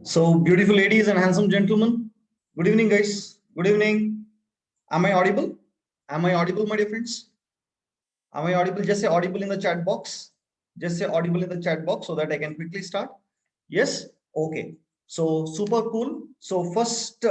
So, beautiful ladies and handsome gentlemen, good evening, guys. Good evening. Am I audible? Am I audible, my dear friends? Am I audible? Just say audible in the chat box. Just say audible in the chat box so that I can quickly start. Yes? Okay. So, super cool. So, first,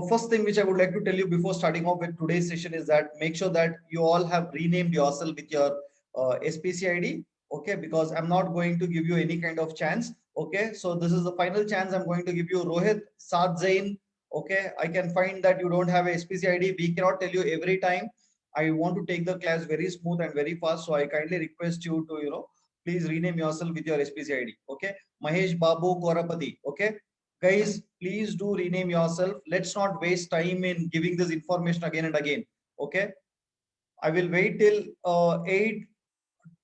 first thing which I would like to tell you before starting off with today's session is that make sure that you all have renamed yourself with your SPC ID. Okay, because I'm not going to give you any kind of chance. Okay, so this is the final chance I'm going to give you. Rohit Saad Zain. Okay, I can find that you don't have a SPC ID. We cannot tell you every time. I want to take the class very smooth and very fast. So I kindly request you to, please rename yourself with your SPC ID. Okay, Mahesh Babu Korapati. Okay, guys, please do rename yourself. Let's not waste time in giving this information again and again. Okay, I will wait till 8-2.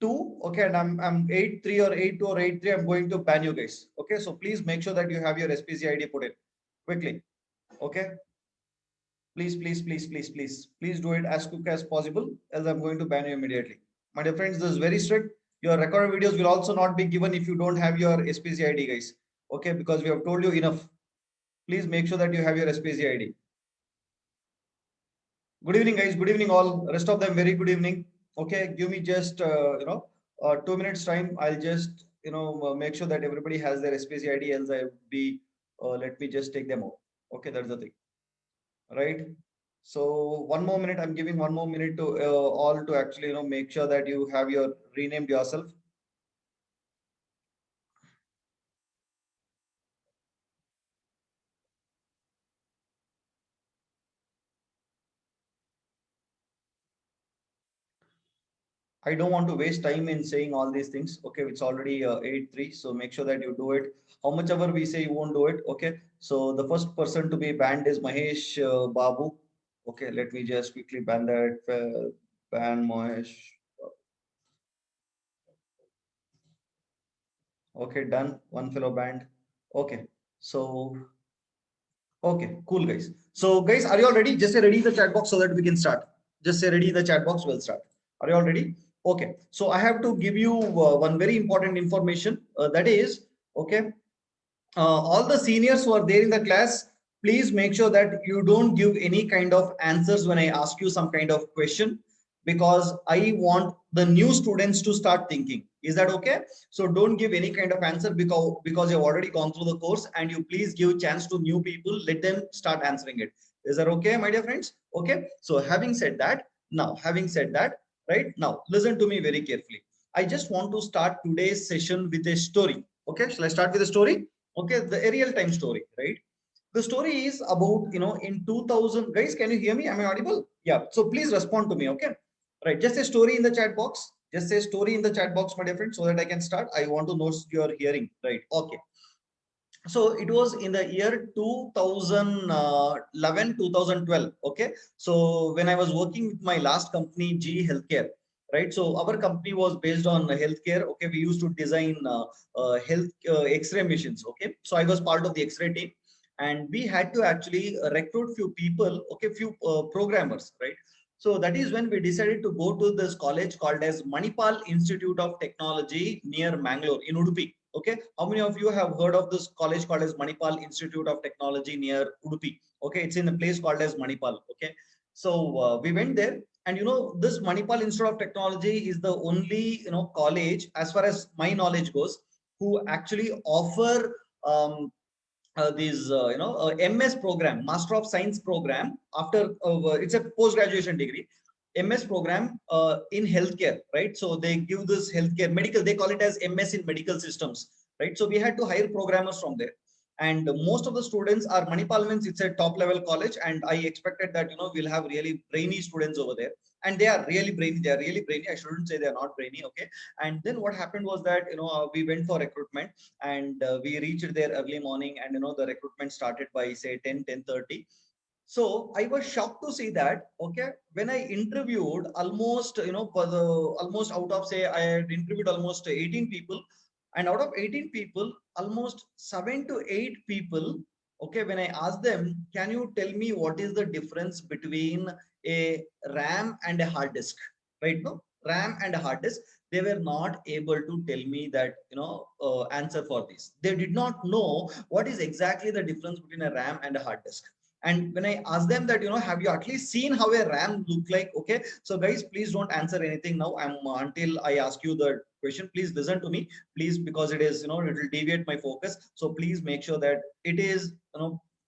Okay, and I'm 8-3 or 8-2 or 8-3. I'm going to ban you guys. Okay, so please make sure that you have your SPC ID put in quickly. Okay, please do it as quick as possible, else I'm going to ban you immediately. My dear friends, this is very strict. Your recorded videos will also not be given if you don't have your SPC ID, guys. Okay, because we have told you enough. Please make sure that you have your SPC ID. Good evening, guys. Good evening, all. Rest of them, very good evening. Okay, give me just 2 minutes time. I'll just make sure that everybody has their SPC ID. Else I would be let me just take them out. Okay, that's the thing, right? So one more minute. I'm giving one more minute to all to actually make sure that you have your renamed yourself. I don't want to waste time in saying all these things. Okay, it's already 8-3, so make sure that you do it. How much ever we say, you won't do it. Okay, so the first person to be banned is Mahesh Babu. Okay, let me just quickly ban that. Ban Mahesh. Okay, done. One fellow banned. Okay, so okay, cool, guys. So, guys, are you all ready? Just say ready in the chat box so that we can start. Just say ready in the chat box. We'll start. Are you all ready? Okay. So, I have to give you one very important information. That is, okay, all the seniors who are there in the class, please make sure that you don't give any kind of answers when I ask you some kind of question, because I want the new students to start thinking. Is that okay? So don't give any kind of answer because you've already gone through the course, and you please give chance to new people. Let them start answering it. Is that okay, my dear friends? Okay. So having said that, right now, listen to me very carefully. I just want to start today's session with a story. Okay. Shall I start with a story? Okay, the real time story, right? The story is about, in 2000, guys, can you hear me? Am I audible? Yeah. So please respond to me. Okay. Right. Just a story in the chat box. Just say story in the chat box, my dear friend, so that I can start. I want to know your hearing. Right. Okay. So it was in the year 2011, 2012. Okay. So when I was working with my last company, GE Healthcare, right? So our company was based on healthcare. Okay. We used to design health X-ray machines. Okay. So I was part of the X-ray team, and we had to actually recruit few people. Okay. Few programmers, right? So that is when we decided to go to this college called as Manipal Institute of Technology near Mangalore in Udupi. Okay, how many of you have heard of this college called as Manipal Institute of Technology near Udupi? Okay, it's in a place called as Manipal. Okay, so we went there, and this Manipal Institute of Technology is the only college, as far as my knowledge goes, who actually offer these MS program, Master of Science program. After it's a post graduation degree, MS program in healthcare, right? So they give this healthcare medical, they call it as MS in medical systems, right? So we had to hire programmers from there, and most of the students are Manipal, means it's a top level college, and I expected that we'll have really brainy students over there, and they are really brainy. They are really brainy. I shouldn't say they are not brainy. Okay, and then what happened was that we went for recruitment, and we reached there early morning, and the recruitment started by say 10:30. So I was shocked to see that, okay, when I interviewed almost, for the almost out of say, I had interviewed almost 18 people, and out of 18 people, almost 7 to 8 people, okay, when I asked them, can you tell me what is the difference between a RAM and a hard disk, right? No, RAM and a hard disk. they were not able to tell me that, answer for this. They did not know what is exactly the difference between a RAM and a hard disk. And when I asked them that, have you at least seen how a RAM look like? Okay, so guys, please don't answer anything now. I'm until I ask you the question. Please listen to me, please, because it is, it will deviate my focus. So please make sure that it is,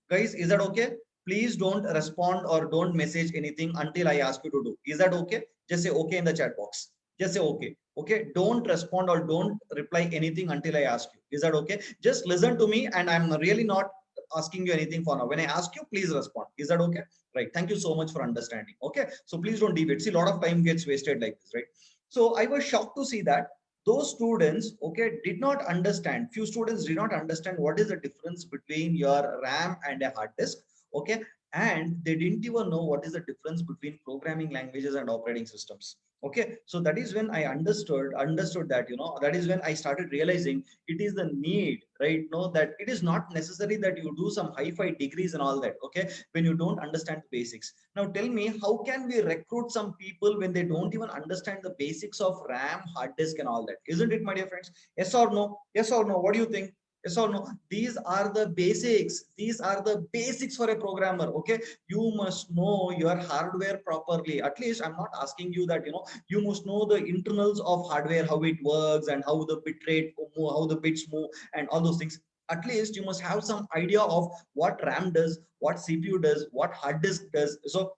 guys, is that okay? Please don't respond or don't message anything until I ask you to do. Is that okay? Just say okay in the chat box. Just say okay. Okay, don't respond or don't reply anything until I ask you. Is that okay? Just listen to me, and I'm really not asking you anything for now. When I ask you, please respond. Is that okay? Right. Thank you so much for understanding. Okay. So please don't deviate. See, a lot of time gets wasted like this, right? So I was shocked to see that those students, okay, did not understand. Few students did not understand what is the difference between your RAM and a hard disk. Okay. And they didn't even know what is the difference between programming languages and operating systems. Okay, so that is when I understood that, that is when I started realizing it is the need, right? Know that it is not necessary that you do some hi-fi degrees and all that. Okay, when you don't understand the basics. Now tell me, how can we recruit some people when they don't even understand the basics of RAM, hard disk and all that? Isn't it, my dear friends? Yes or no? Yes or no? What do you think? Yes or no? These are the basics. These are the basics for a programmer. Okay, you must know your hardware properly. At least I'm not asking you that, you must know the internals of hardware, how it works and how the bit rate move, how the bits move and all those things. At least you must have some idea of what RAM does, what CPU does, what hard disk does. So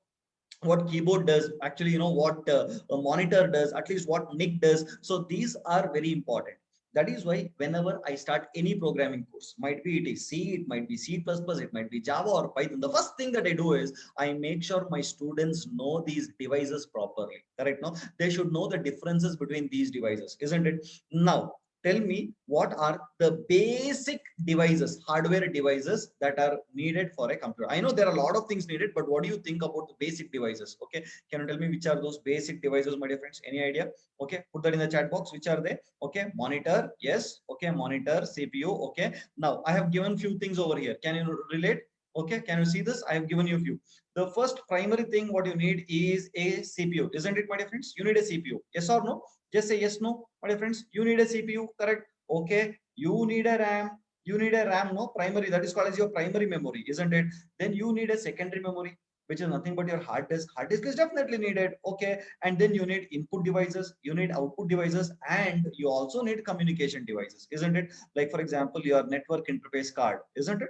what keyboard does, actually, what a monitor does, at least what NIC does. So these are very important. That is why whenever I start any programming course, might be it is C, it might be C++, it might be Java or Python, the first thing that I do is I make sure my students know these devices properly. Correct? No, they should know the differences between these devices, isn't it? Now tell me, what are the basic devices, hardware devices that are needed for a computer? I know there are a lot of things needed, but what do you think about the basic devices? Okay, can you tell me which are those basic devices, my dear friends? Any idea? Okay, put that in the chat box. Which are they? Okay, monitor, yes. Okay, monitor, CPU. Okay, now I have given few things over here. Can you relate? Okay, can you see this? I have given you a few. The first primary thing what you need is a CPU, isn't it, my dear friends? You need a CPU. Yes or no? Just say yes, no, my dear friends. You need a CPU, correct? Okay, you need a RAM. You need a RAM, no, primary. That is called as your primary memory, isn't it? Then you need a secondary memory, which is nothing but your hard disk. Hard disk is definitely needed. Okay, and then you need input devices, you need output devices, and you also need communication devices, isn't it? Like for example, your network interface card, isn't it?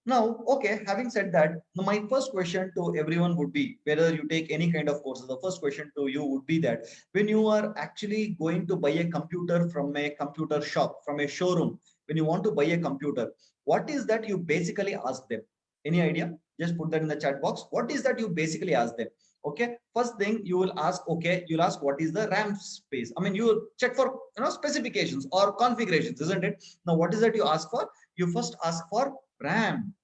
Now, okay, having said that, my first question to everyone would be, whether you take any kind of courses, the first question to you would be that when you are actually going to buy a computer from a computer shop, from a showroom, when you want to buy a computer, what is that you basically ask them? Any idea? Just put that in the chat box. What is that you basically ask them? Okay, first thing you will ask, okay, you'll ask what is the RAM space. I mean, you check for specifications or configurations, isn't it? Now, what is that you ask for? You first ask for RAM,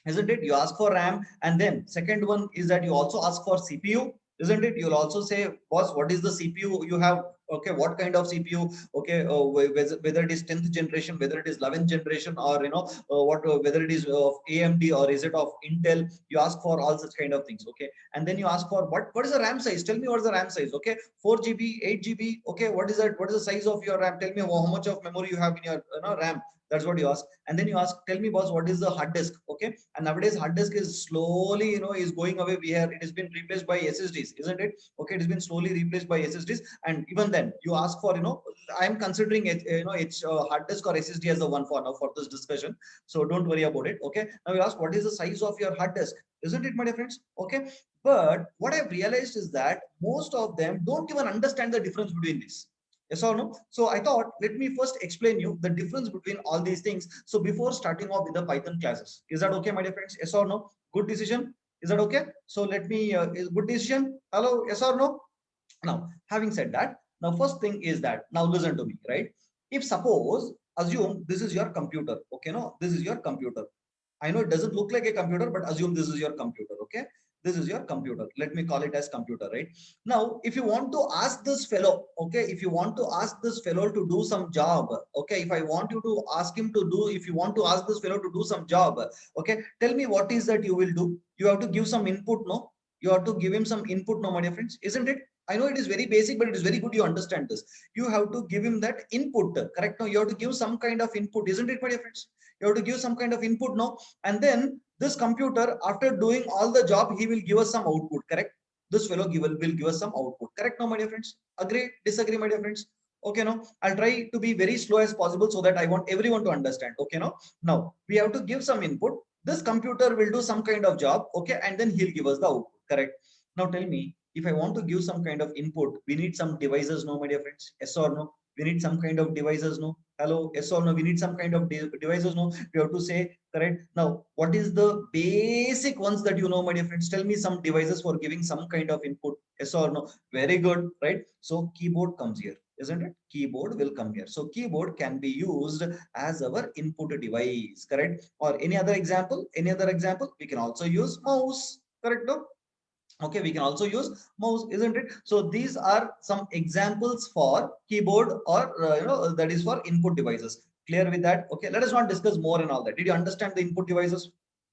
isn't it? You ask for RAM, and then second one is that you also ask for CPU, isn't it? You'll also say, boss, what is the CPU you have? Okay, what kind of CPU? Okay, whether it is 10th generation, whether it is 11th generation, or what whether it is of AMD or is it of Intel? You ask for all such kind of things. Okay, and then you ask for what is the RAM size? Tell me what is the RAM size. Okay, 4 GB, 8 GB. Okay, what is that? What is the size of your RAM? Tell me how much of memory you have in your RAM. That's what you ask. And then you ask, tell me, boss, what is the hard disk? Okay, and nowadays hard disk is slowly is going away. It has been replaced by SSDs, isn't it? Okay, it has been slowly replaced by SSDs. And even then you ask for, I'm considering it, it's hard disk or SSD as the one for now for this discussion, so don't worry about it. Okay, now you ask, what is the size of your hard disk? Isn't it, my dear friends? Okay, but what I've realized is that most of them don't even understand the difference between this. Yes or no? So I thought, let me first explain you the difference between all these things. So before starting off with the Python classes, is that okay, my dear friends? Yes or no? Good decision. Is that okay? So let me, good decision. Hello, yes or no? Now, having said that, now first thing is that, now listen to me, right? If suppose, assume this is your computer, okay, no, this is your computer. I know it doesn't look like a computer, but assume this is your computer, okay? This is your computer. Let me call it as computer, right? Now, if you want to ask this fellow, okay, if you want to ask this fellow to do some job, okay, if I want you to ask him to do, if you want to ask this fellow to do some job, okay, tell me what is that you will do? You have to give some input, no? You have to give him some input, no, my dear friends, isn't it? I know it is very basic, but it is very good you understand this. You have to give him that input, correct? Now you have to give some kind of input, isn't it, my dear friends? You have to give some kind of input now, and then this computer, after doing all the job, he will give us some output, correct? This fellow will give us some output, correct? Now, my dear friends, agree, disagree, my dear friends? Okay, no, I'll try to be very slow as possible so that I want everyone to understand. Okay, no, now we have to give some input. This computer will do some kind of job, okay, and then he'll give us the output, correct? Now tell me, if I want to give some kind of input, we need some devices, no, my dear friends? Yes or no? We need some kind of devices, no? Hello, yes or no? We need some kind of devices, no? We have to say, correct? Now, what is the basic ones that you know, my dear friends? Tell me some devices for giving some kind of input. Yes or no? Very good, right? So keyboard comes here, isn't it? Keyboard will come here. So keyboard can be used as our input device, correct? Or any other example? Any other example? We can also use mouse, correct? No? Okay, we can also use mouse, isn't it? So these are some examples for keyboard, or that is for input devices. Clear with that? Okay, let us not discuss more and all that. Did you understand the input devices?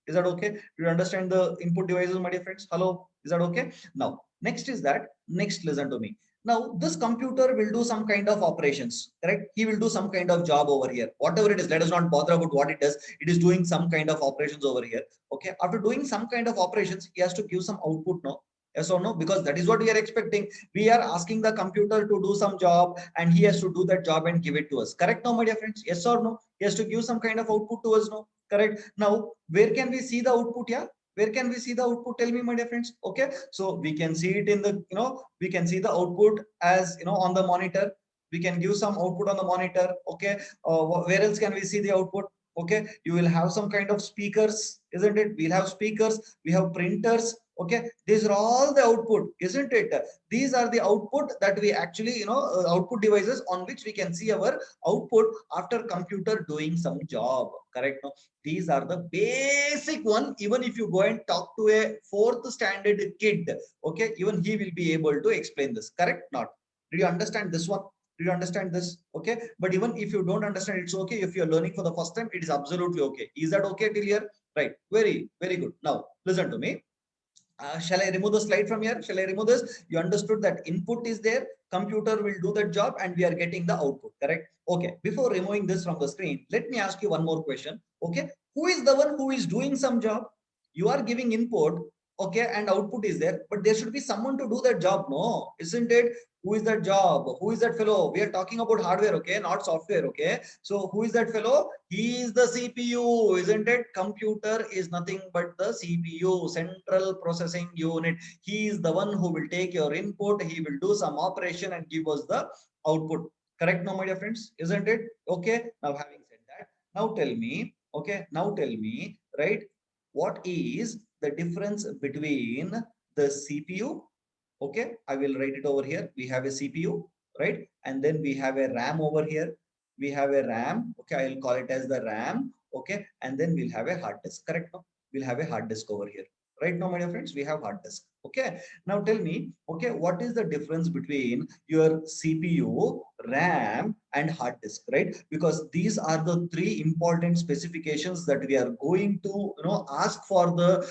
Is that okay? Do you understand the input devices, my dear friends? Hello, is that okay? Now next is that, next listen to me. Now this computer will do some kind of operations, correct? He will do some kind of job over here, whatever it is. Let us not bother about what it does. It is doing some kind of operations over here. Okay, after doing some kind of operations, he has to give some output now. Yes or no? Because that is what we are expecting. We are asking the computer to do some job, and he has to do that job and give it to us, correct? Now, my dear friends, yes or no? He has to give some kind of output to us, no? Correct? Now where can we see the output? Yeah, where can we see the output? Tell me, my dear friends. Okay, so we can see it in the, we can see the output as, on the monitor. We can give some output on the monitor. Okay, where else can we see the output? Okay, you will have some kind of speakers, isn't it? We'll have speakers, we have printers. Okay, these are all the output, isn't it? These are the output that we actually, output devices on which we can see our output after computer doing some job, correct? No? These are the basic one. Even if you go and talk to a fourth standard kid, okay, even he will be able to explain this, correct? Not? Did you understand this one? Do you understand this? Okay, but even if you don't understand, it's okay. If you're learning for the first time, it is absolutely okay. Is that okay till here? Right, very, very good. Now listen to me. Shall I remove the slide from here? Shall I remove this? You understood that input is there, computer will do that job, and we are getting the output, correct? Okay, before removing this from the screen, let me ask you one more question. Okay, who is the one who is doing some job? You are giving input, okay, and output is there, but there should be someone to do that job, no? Isn't it? Who is that job? Who is that fellow? We are talking about hardware, okay, not software, okay? So who is that fellow? He is the CPU, isn't it? Computer is nothing but the CPU, central processing unit. He is the one who will take your input, he will do some operation and give us the output. Correct now, my dear friends? Isn't it? Okay. Now, having said that, now tell me, okay, now tell me, right? What is the difference between the CPU? Okay, I will write it over here. We have a CPU, right? And then we have a RAM over here. We have a RAM. Okay, I will call it as the RAM. Okay, and then we'll have a hard disk. Correct? No? We'll have a hard disk over here. Right now, my dear friends, we have hard disk. Okay. Now tell me, okay, what is the difference between your CPU, RAM, and hard disk, right? Because these are the three important specifications that we are going to, ask for the,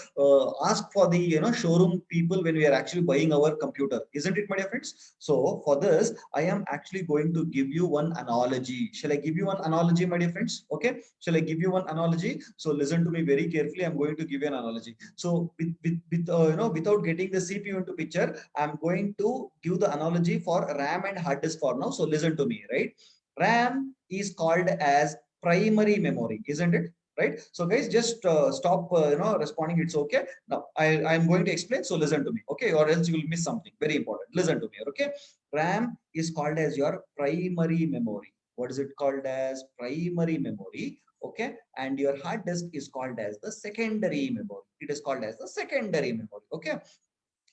showroom people when we are actually buying our computer, isn't it, my dear friends? So for this, I am actually going to give you one analogy. Shall I give you one analogy, my dear friends? Okay, shall I give you one analogy? So listen to me very carefully. I'm going to give you an analogy. So without getting the CPU into picture, I'm going to give the analogy for RAM and hard disk for now. So listen to me, right? RAM is called as primary memory, isn't it? Right? So guys, just stop, responding. It's okay. Now I'm going to explain. So listen to me, okay? Or else you will miss something very important. Listen to me, okay? RAM is called as your primary memory. What is it called as? Primary memory. Okay, and your hard disk is called as the secondary memory. It is called as the secondary memory. Okay,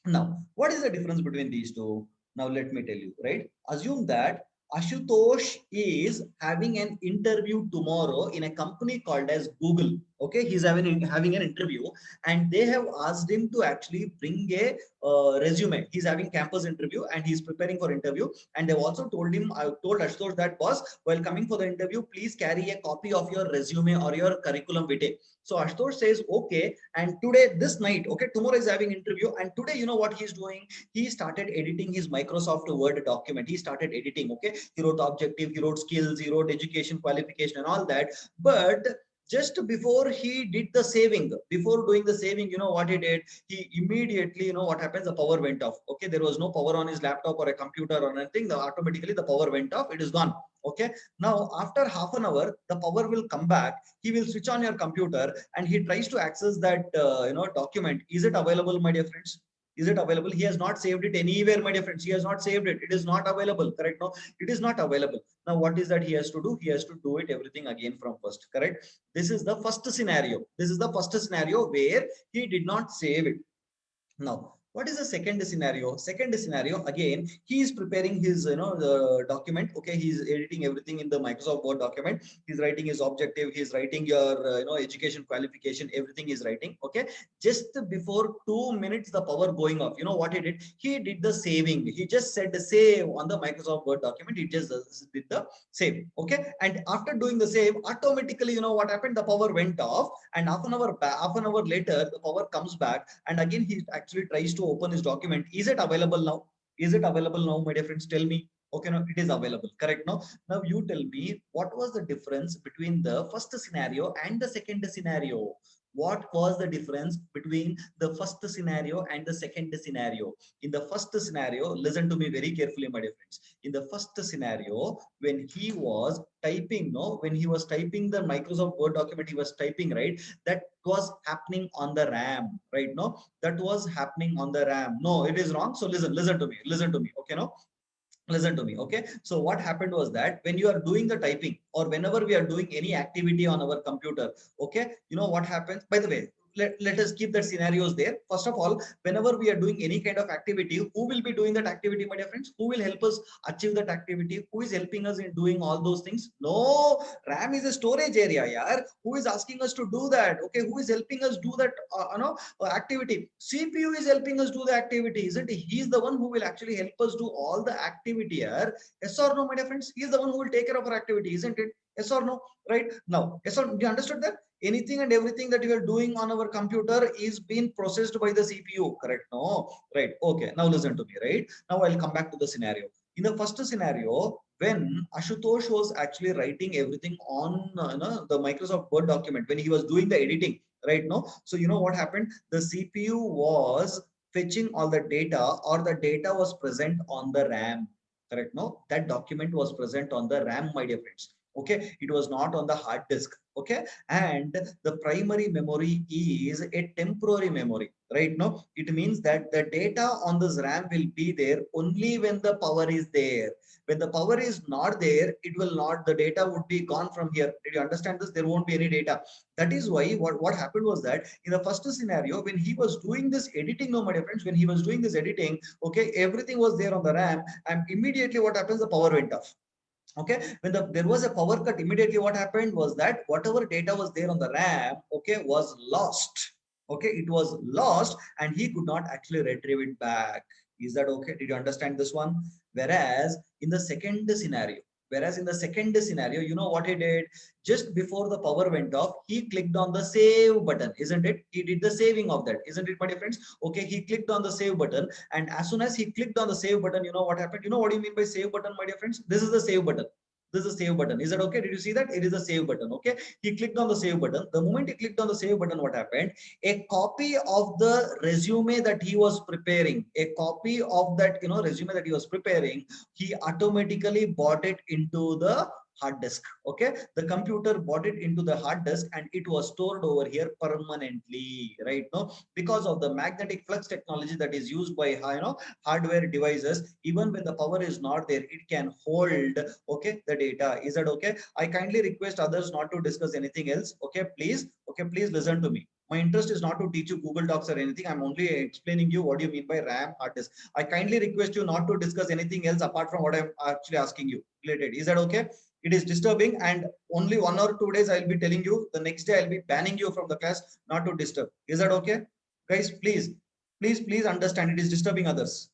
now what is the difference between these two? Now let me tell you, right? Assume that Ashutosh is having an interview tomorrow in a company called as Google. Okay, he's having an interview, and they have asked him to actually bring a resume. He's having campus interview and he's preparing for interview, and they've also told him, I told Ashutosh that, boss, while coming for the interview, please carry a copy of your resume or your curriculum vitae. So Ashutosh says okay, and today, this night, okay, tomorrow is having interview, and today, you know what he's doing? He started editing his Microsoft Word document. He started editing. Okay, he wrote objective, he wrote skills, he wrote education qualification and all that. But just before he did the saving, before doing the saving, you know what he did? He immediately, you know what happens? The power went off. Okay, there was no power on his laptop or a computer or anything. Automatically the power went off. It is gone. Okay, now after half an hour, the power will come back. He will switch on your computer and he tries to access that document. Is it available, my dear friends? Is it available? He has not saved it anywhere, my dear friends. He has not saved it. It is not available. Correct? No, it is not available. Now what is that he has to do? He has to do it everything again from first. Correct? This is the first scenario. This is the first scenario where he did not save it. Now, what is the second scenario? Second scenario, again, he is preparing his the document. Okay, he's editing everything in the Microsoft Word document. He's writing his objective. He's writing your education qualification. Everything is writing. Okay, just before 2 minutes, the power going off. You know what he did? He did the saving. He just said the save on the Microsoft Word document. He just did the save. Okay, and after doing the save, automatically, you know what happened? The power went off, and half an hour later, the power comes back, and again he actually tries to open his document. Is it available now? Is it available now, my dear friends? Tell me. Okay, no, it is available. Correct. No, now you tell me, what was the difference between the first scenario and the second scenario? What was the difference between the first scenario and the second scenario? In the first scenario, listen to me very carefully, my dear friends. In the first scenario, when he was typing, no, when he was typing the Microsoft Word document, he was typing, right? That was happening on the RAM, right? No, that was happening on the RAM. No, it is wrong. So listen to me, listen to me. Okay, no, listen to me. Okay, so what happened was that when you are doing the typing, or whenever we are doing any activity on our computer, okay, you know what happens? By the way, let us keep that scenarios there. First of all, whenever we are doing any kind of activity, who will be doing that activity, my dear friends? Who will help us achieve that activity? Who is helping us in doing all those things? No, RAM is a storage area, yaar. Who is asking us to do that? Okay, who is helping us do that activity? CPU is helping us do the activity, isn't he? He's the one who will actually help us do all the activity here. Yes or no, my dear friends? He's the one who will take care of our activity, isn't it? Yes or no? Right? Now, yes or no? You understood that? Anything and everything that you are doing on our computer is being processed by the CPU, correct? No? Right. Okay. Now listen to me, right? Now I'll come back to the scenario. In the first scenario, when Ashutosh was actually writing everything on the Microsoft Word document, when he was doing the editing, right? No, so you know what happened? The CPU was fetching all the data, or the data was present on the RAM. Correct? No, that document was present on the RAM, my dear friends. Okay, it was not on the hard disk. Okay, and the primary memory is a temporary memory, right? No, it means that the data on this RAM will be there only when the power is there. When the power is not there, it will not, the data would be gone from here. Did you understand this? There won't be any data. That is why what happened was that in the first scenario, when he was doing this editing, no, my dear friends, when he was doing this editing, okay, everything was there on the RAM, and immediately what happens? The power went off. Okay, when there was a power cut, immediately what happened was that whatever data was there on the RAM, okay, was lost. Okay, it was lost, and he could not actually retrieve it back. Is that okay? Did you understand this one? Whereas in the second scenario, you know what he did? Just before the power went off, he clicked on the save button, isn't it? He did the saving of that, isn't it, my dear friends? Okay, he clicked on the save button, and as soon as he clicked on the save button, you know what happened? You know what do you mean by save button, my dear friends? This is the save button. This is a save button. Is that okay? Did you see that? It is a save button. Okay, he clicked on the save button. The moment he clicked on the save button, what happened? A copy of the resume that he was preparing, a copy of that resume that he was preparing, he automatically bought it into the hard disk. Okay, the computer bought it into the hard disk, and it was stored over here permanently, right? No, because of the magnetic flux technology that is used by hardware devices, even when the power is not there, it can hold, okay, the data. Is that okay? I kindly request others not to discuss anything else. Okay, please. Okay, please listen to me. My interest is not to teach you Google Docs or anything. I'm only explaining you what do you mean by RAM hard disk. I kindly request you not to discuss anything else apart from what I'm actually asking you related. Is that okay? It is disturbing, and only 1 or 2 days I'll be telling you. The next day I'll be banning you from the class, not to disturb. Is that okay? Guys, please understand, it is disturbing others.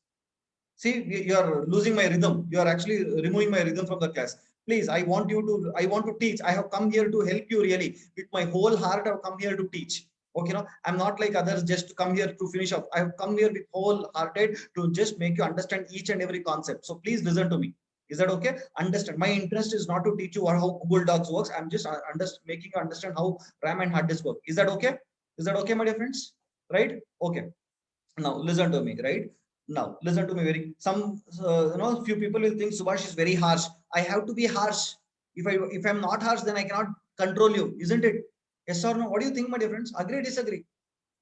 See, you are losing my rhythm. You are actually removing my rhythm from the class. Please, I want to teach. I have come here to help you really. With my whole heart, I've come here to teach. Okay, no, I'm not like others just to come here to finish up. I have come here with wholehearted to just make you understand each and every concept. So please listen to me. Is that okay? Understand. My interest is not to teach you how Google Docs works. I'm just making you understand how RAM and hard disk work. Is that okay? Is that okay, my dear friends? Right? Okay. Now listen to me, right? Now listen to me very. Some few people will think Subhash is very harsh. I have to be harsh. If I'm not harsh, then I cannot control you, isn't it? Yes or no? What do you think, my dear friends? Agree, disagree?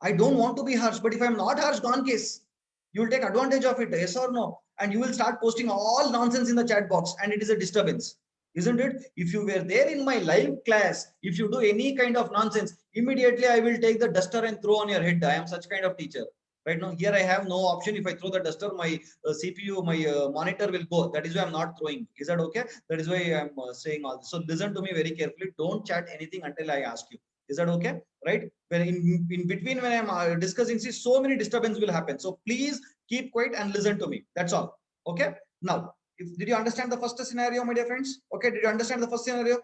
I don't want to be harsh, but if I'm not harsh, gone case. You will take advantage of it, yes or no? And you will start posting all nonsense in the chat box, and it is a disturbance, isn't it? If you were there in my live class, if you do any kind of nonsense, immediately I will take the duster and throw on your head. I am such kind of teacher. Right now, here I have no option. If I throw the duster, my CPU, my monitor will go. That is why I'm not throwing. Is that okay? That is why I'm saying all this. So listen to me very carefully. Don't chat anything until I ask you. Is that okay? Right? When in between, when I'm discussing, see, so many disturbance will happen. So please keep quiet and listen to me. That's all. Okay? Now, did you understand the first scenario, my dear friends? Okay, did you understand the first scenario?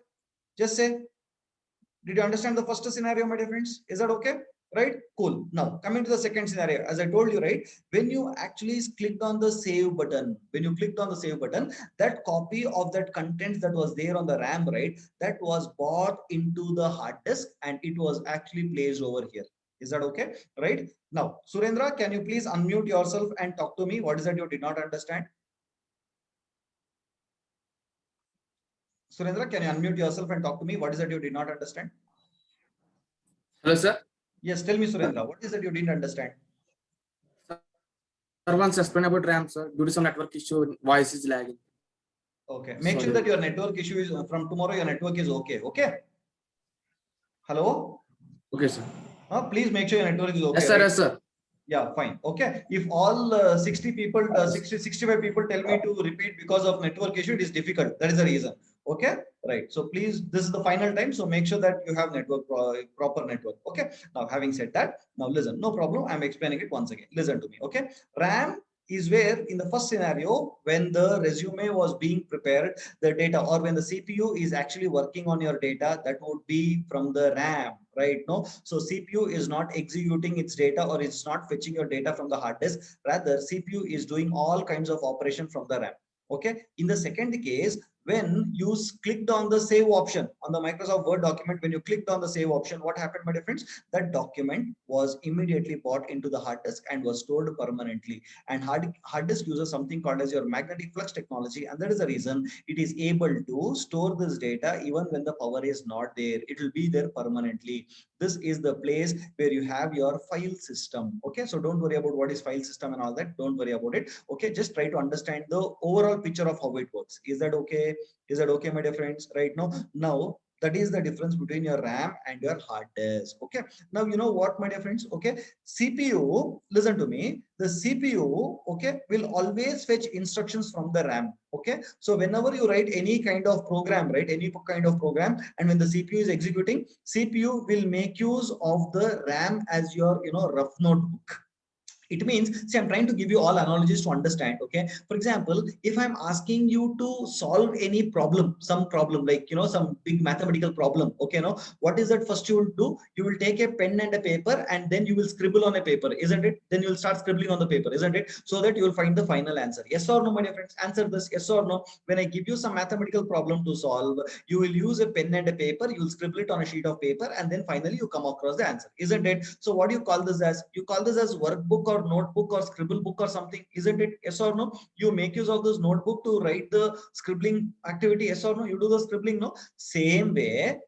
Just say, did you understand the first scenario, my dear friends? Is that okay? Right? Cool. Now, coming to the second scenario, as I told you, right? When you actually clicked on the save button, that copy of that content that was there on the RAM, right? That was bought into the hard disk and it was actually placed over here. Is that okay? Right? Now, Surendra, can you please unmute yourself and talk to me? What is that you did not understand? Surendra, can you unmute yourself and talk to me? What is that you did not understand? Hello, sir. Yes, tell me, Surendra, what is that you didn't understand? Sir, once explain about RAM, sir. Due to some network issue, voice is lagging. Okay, make sure that your network issue is from tomorrow. Your network is okay. Okay. Hello. Okay, sir. Please make sure your network is okay. Yes, sir. Right? Yes, sir. Yeah, fine. Okay. If all 60 people, 65 people tell me to repeat because of network issue, it is difficult. That is the reason. Okay. Right. So please, this is the final time. So make sure that you have network, proper network. Okay. Now, having said that, now listen, no problem. I'm explaining it once again. Listen to me. Okay. RAM is where in the first scenario, when the resume was being prepared, the data, or when the CPU is actually working on your data, that would be from the RAM, right? No, so CPU is not executing its data, or it's not fetching your data from the hard disk. Rather, CPU is doing all kinds of operation from the RAM. Okay. In the second case, when you clicked on the save option on the Microsoft Word document, when you clicked on the save option, what happened, my dear friends? That document was immediately bought into the hard disk and was stored permanently. And hard disk uses something called as your magnetic flux technology, and that is the reason it is able to store this data even when the power is not there. It will be there permanently. This is the place where you have your file system. Okay, so don't worry about what is file system and all that. Don't worry about it. Okay, just try to understand the overall picture of how it works. Is that okay? Is that okay, my dear friends? Right now, that is the difference between your RAM and your hard disk. Okay, now you know what, my dear friends? Okay, CPU, listen to me, the CPU, okay, will always fetch instructions from the RAM. Okay, so whenever you write any kind of program, right, any kind of program, and when the CPU is executing, CPU will make use of the RAM as your rough notebook. It means, see, I'm trying to give you all analogies to understand. Okay, for example, if I'm asking you to solve any problem, some problem, like some big mathematical problem, okay, no, what is that first you will do? You will take a pen and a paper, and then you will scribble on a paper, isn't it? Then you will start scribbling on the paper, isn't it? So that you will find the final answer. Yes or no, my dear friends? Answer this, yes or no. When I give you some mathematical problem to solve, you will use a pen and a paper, you will scribble it on a sheet of paper, and then finally you come across the answer, isn't it? So what do you call this as? You call this as workbook or notebook or scribble book or something, isn't it? Yes or no? You make use of this notebook to write the scribbling activity. Yes or no? You do the scribbling, no? Same way,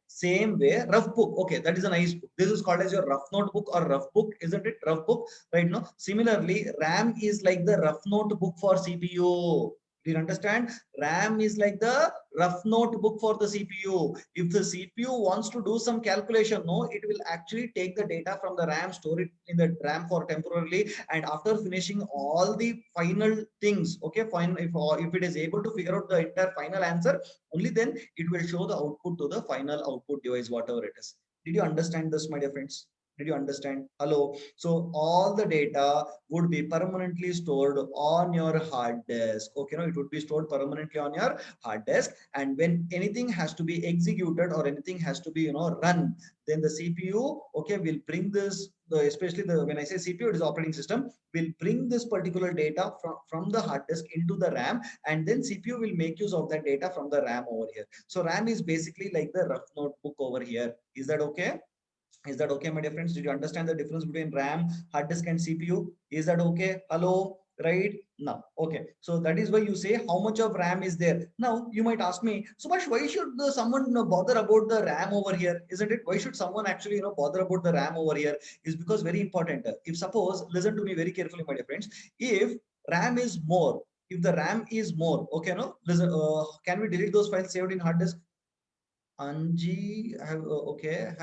rough book. Okay, that is a nice book. This is called as your rough notebook or rough book, isn't it? Rough book, right? No. Similarly, RAM is like the rough notebook for CPU. Do you understand? RAM is like the rough notebook for the CPU. If the CPU wants to do some calculation, no, it will actually take the data from the RAM, store it in the RAM for temporarily, and after finishing all the final things, okay, fine. If it is able to figure out the entire final answer, only then it will show the output to the final output device, whatever it is. Did you understand this, my dear friends? Did you understand? Hello. So all the data would be permanently stored on your hard disk. Okay, no, it would be stored permanently on your hard disk. And when anything has to be executed or anything has to be, run, then the CPU, okay, will bring this. Especially when I say CPU, it is operating system, will bring this particular data from the hard disk into the RAM, and then CPU will make use of that data from the RAM over here. So RAM is basically like the rough notebook over here. Is that okay? Is that okay, my dear friends? Did you understand the difference between RAM, hard disk, and CPU? Is that okay? Hello? Right now, okay. So that is why you say how much of RAM is there. Now you might ask me, Subhash, why should someone bother about the RAM over here? Isn't it? Why should someone actually bother about the RAM over here? Is because very important. If suppose, listen to me very carefully, my dear friends. If RAM is more, if the RAM is more, okay, no, listen. Can we delete those files saved in hard disk? Anji, okay.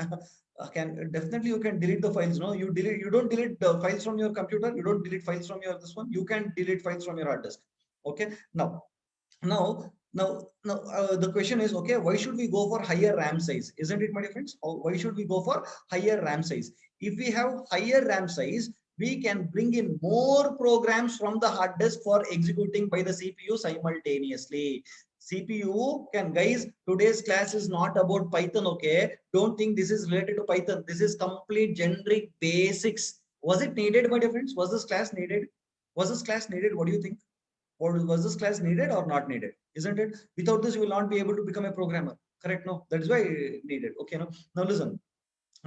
Can definitely you can delete the files. No, you don't delete the files from your computer. You don't delete files from your this one. You can delete files from your hard disk. Okay. Now, the question is, okay, why should we go for higher RAM size? Isn't it, my dear friends? Or why should we go for higher RAM size? If we have higher RAM size, we can bring in more programs from the hard disk for executing by the CPU simultaneously. CPU can, guys, today's class is not about Python, okay? Don't think this is related to Python. This is complete generic basics. Was it needed, my dear friends? Was this class needed? Was this class needed? What do you think? Or was this class needed or not needed? Isn't it? Without this, you will not be able to become a programmer. Correct? No, that is why needed. Okay, no. Now listen.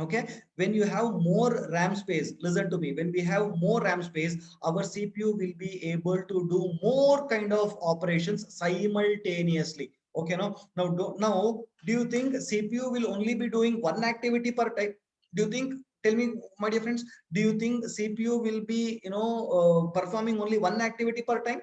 Okay, when you have more RAM space, listen to me. When we have more RAM space, our CPU will be able to do more kind of operations simultaneously. Okay, now do you think CPU will only be doing one activity per time? Do you think? Tell me, my dear friends. Do you think CPU will be performing only one activity per time?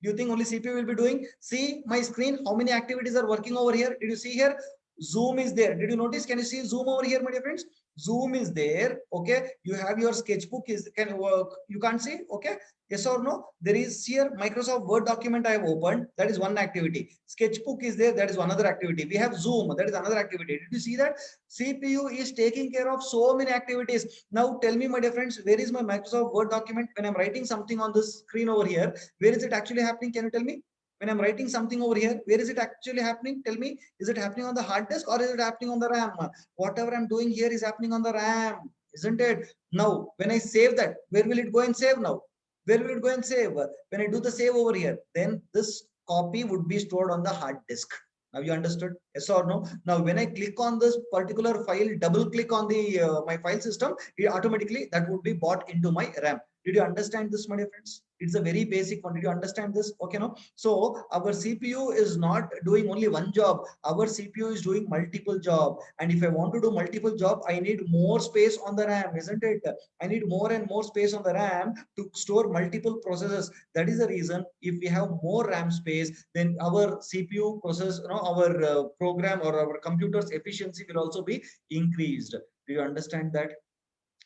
Do you think only CPU will be doing? See my screen. How many activities are working over here? Did you see here? Zoom is there. Did you notice? Can you see Zoom over here, my dear friends? Zoom is there. Okay. You have your sketchbook can work. You can't see. Okay. Yes or no? There is here Microsoft Word document I have opened. That is one activity. Sketchbook is there. That is another activity. We have Zoom. That is another activity. Did you see that? CPU is taking care of so many activities. Now tell me, my dear friends, where is my Microsoft Word document? When I'm writing something on this screen over here, where is it actually happening? Can you tell me? When I'm writing something over here, where is it actually happening? Tell me, is it happening on the hard disk or is it happening on the RAM? Whatever I'm doing here is happening on the RAM, isn't it? Now, when I save that, where will it go and save now? Where will it go and save? When I do the save over here, then this copy would be stored on the hard disk. Now you understood? Yes or no? Now, when I click on this particular file, double click on the my file system, it automatically that would be bought into my RAM. Did you understand this, my dear friends? It's a very basic one. Did you understand this? Okay, no. So our CPU is not doing only one job. Our CPU is doing multiple job. And if I want to do multiple job, I need more space on the RAM, isn't it? I need more and more space on the RAM to store multiple processes. That is the reason. If we have more RAM space, then our CPU process, our program or our computer's efficiency will also be increased. Do you understand that?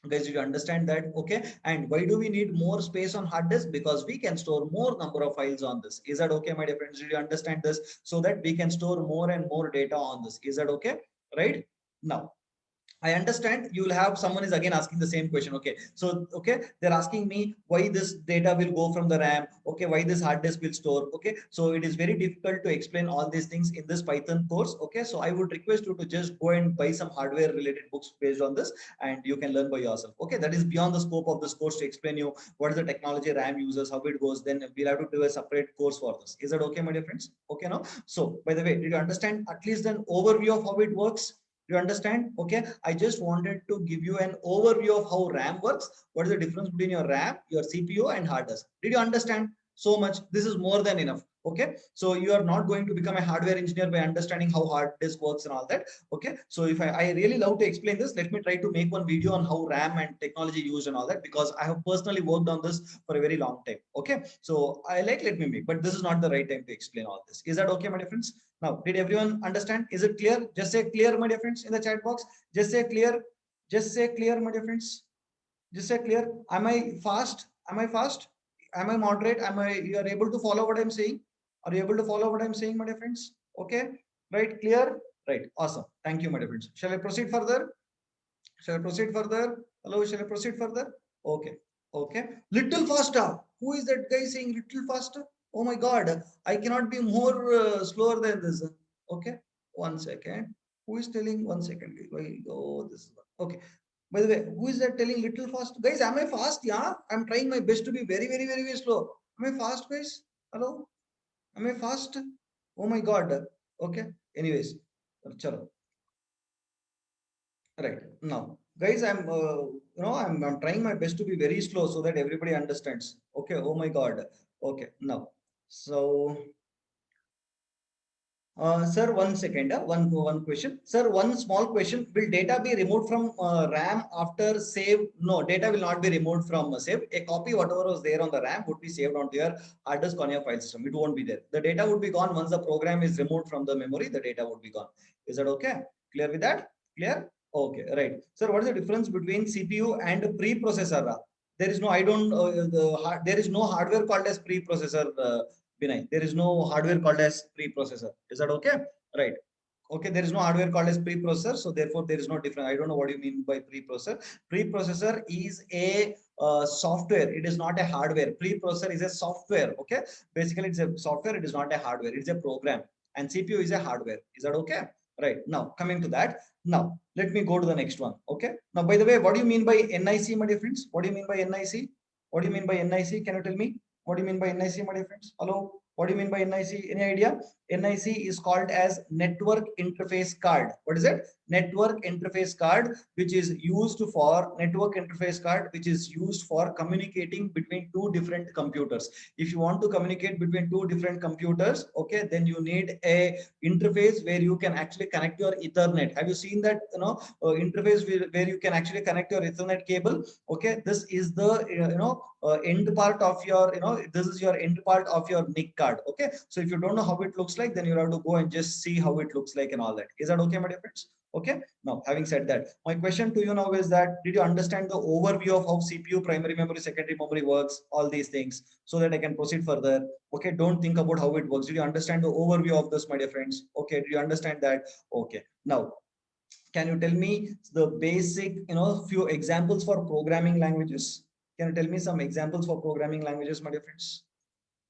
Guys, did you understand that? Okay. And why do we need more space on hard disk? Because we can store more number of files on this. Is that okay, my dear friends? Did you understand this? So that we can store more and more data on this. Is that okay? Right now, I understand you will have someone is again asking the same question. Okay. So, okay, they're asking me why this data will go from the RAM. Okay. Why this hard disk will store. Okay. So it is very difficult to explain all these things in this Python course. Okay. So I would request you to just go and buy some hardware related books based on this and you can learn by yourself. Okay. That is beyond the scope of this course to explain you what is the technology RAM uses, how it goes. Then we'll have to do a separate course for this. Is that okay, my dear friends? Okay. Now, so by the way, did you understand at least an overview of how it works? You understand? Okay. I just wanted to give you an overview of how RAM works. What is the difference between your RAM, your CPU, and hard disk? Did you understand? so much. This is more than enough. Okay, so you are not going to become a hardware engineer by understanding how hard disk works and all that. Okay, so if I really love to explain this, let me try to make one video on how RAM and technology used and all that, because I have personally worked on this for a very long time. Okay, so let me make, but this is not the right time to explain all this. Is that okay, my dear friends? Now, did everyone understand? Is it clear? Just say clear, my dear friends, in the chat box. Just say clear. Just say clear, my dear friends. Just say clear. Am I fast? Am I fast? Am I moderate? Am I, you are able to follow what I'm saying? Are you able to follow what I'm saying, my dear friends? Okay, right, clear, right, awesome. Thank you, my dear friends. Shall I proceed further? Shall I proceed further? Hello, shall I proceed further? Okay, okay. Little faster. Who is that guy saying little faster? Oh my God, I cannot be more slower than this. Okay, 1 second. Who is telling 1 second? Oh, this is okay. By the way, who is that telling little fast? Guys, am I fast? Yeah, I'm trying my best to be very, very, very, very slow. Am I fast, guys? Hello? Am I fast? Oh my God. Okay. Anyways, chalo. Right now, guys, I'm trying my best to be very slow so that everybody understands. Okay. Oh my God. Okay. Now, so sir, 1 second. One question. Sir, one small question. Will data be removed from RAM after save? No, data will not be removed from save. A copy, whatever was there on the RAM, would be saved onto your hard disk on your file system. It won't be there. The data would be gone once the program is removed from the memory. The data would be gone. Is that okay? Clear with that? Clear? Okay, right. Sir, what is the difference between CPU and preprocessor? There is no, I don't, there is no hardware called as preprocessor. Binay. There is no hardware called as preprocessor. Is that okay? Right. Okay, there is no hardware called as preprocessor, so therefore there is no difference. I don't know what you mean by preprocessor. Preprocessor is a software. It is not a hardware. Preprocessor is a software. Okay, basically it's a software. It is not a hardware. It's a program, and CPU is a hardware. Is that okay? Right. Now coming to that. Now let me go to the next one. Okay. Now by the way, what do you mean by NIC, my dear friends? What do you mean by NIC? What do you mean by NIC? Can you tell me? What do you mean by NIC, my dear friends? Hello? What do you mean by NIC? Any idea? NIC is called as Network Interface Card. What is it? Network Interface Card, which is used for communicating between two different computers. If you want to communicate between two different computers, okay, then you need a interface where you can actually connect your Ethernet. Have you seen that, interface where you can actually connect your Ethernet cable? Okay, this is the end part of your, this is your end part of your NIC card. Okay, so if you don't know how it looks like, then you have to go and just see how it looks like and all that. Is that okay, my dear friends? Okay, now having said that, my question to you now is that, did you understand the overview of how CPU, primary memory, secondary memory works, all these things, so that I can proceed further? Okay, don't think about how it works. Did you understand the overview of this, my dear friends? Okay, did you understand that? Okay, now can you tell me the basic, few examples for programming languages? Can you tell me some examples for programming languages, my dear friends?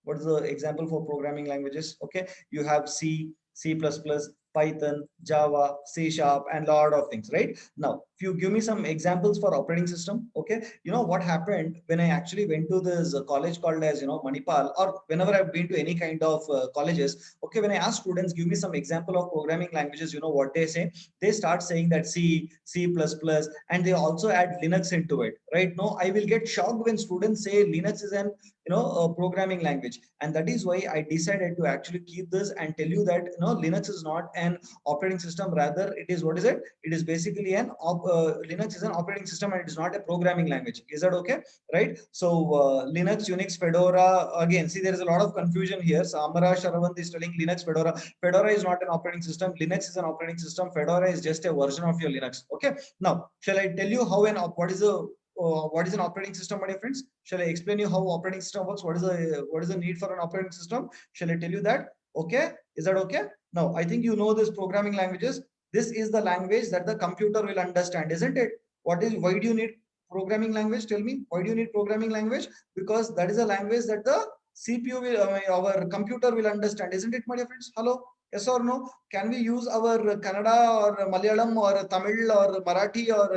What is the example for programming languages? Okay, you have C, C++, Python, Java, C Sharp, and lot of things, right? Now, if you give me some examples for operating system, okay, what happened when I actually went to this college called as, Manipal, or whenever I've been to any kind of colleges, okay, when I ask students, give me some example of programming languages, what they say? They start saying that C, C++, and they also add Linux into it, right? No, I will get shocked when students say Linux is an programming language, and that is why I decided to actually keep this and tell you that Linux is not an operating system, rather it is, what is it? It is basically Linux is an operating system and it is not a programming language. Is that okay? Right? So Linux, Unix, Fedora, again, see, there is a lot of confusion here. So Amara Sharavant is telling Linux, Fedora is not an operating system. Linux is an operating system. Fedora is just a version of your Linux. Okay, now shall I tell you how what is an operating system, my dear friends? Shall I explain you how operating system works? What is the need for an operating system? Shall I tell you that? Okay, is that okay? Now I think you know this programming languages. This is the language that the computer will understand, isn't it? Why do you need programming language? Tell me, why do you need programming language? Because that is a language that the CPU will, our computer will understand, isn't it, my dear friends? Hello, Yes or no? Can we use our Kannada or Malayalam or Tamil or Marathi or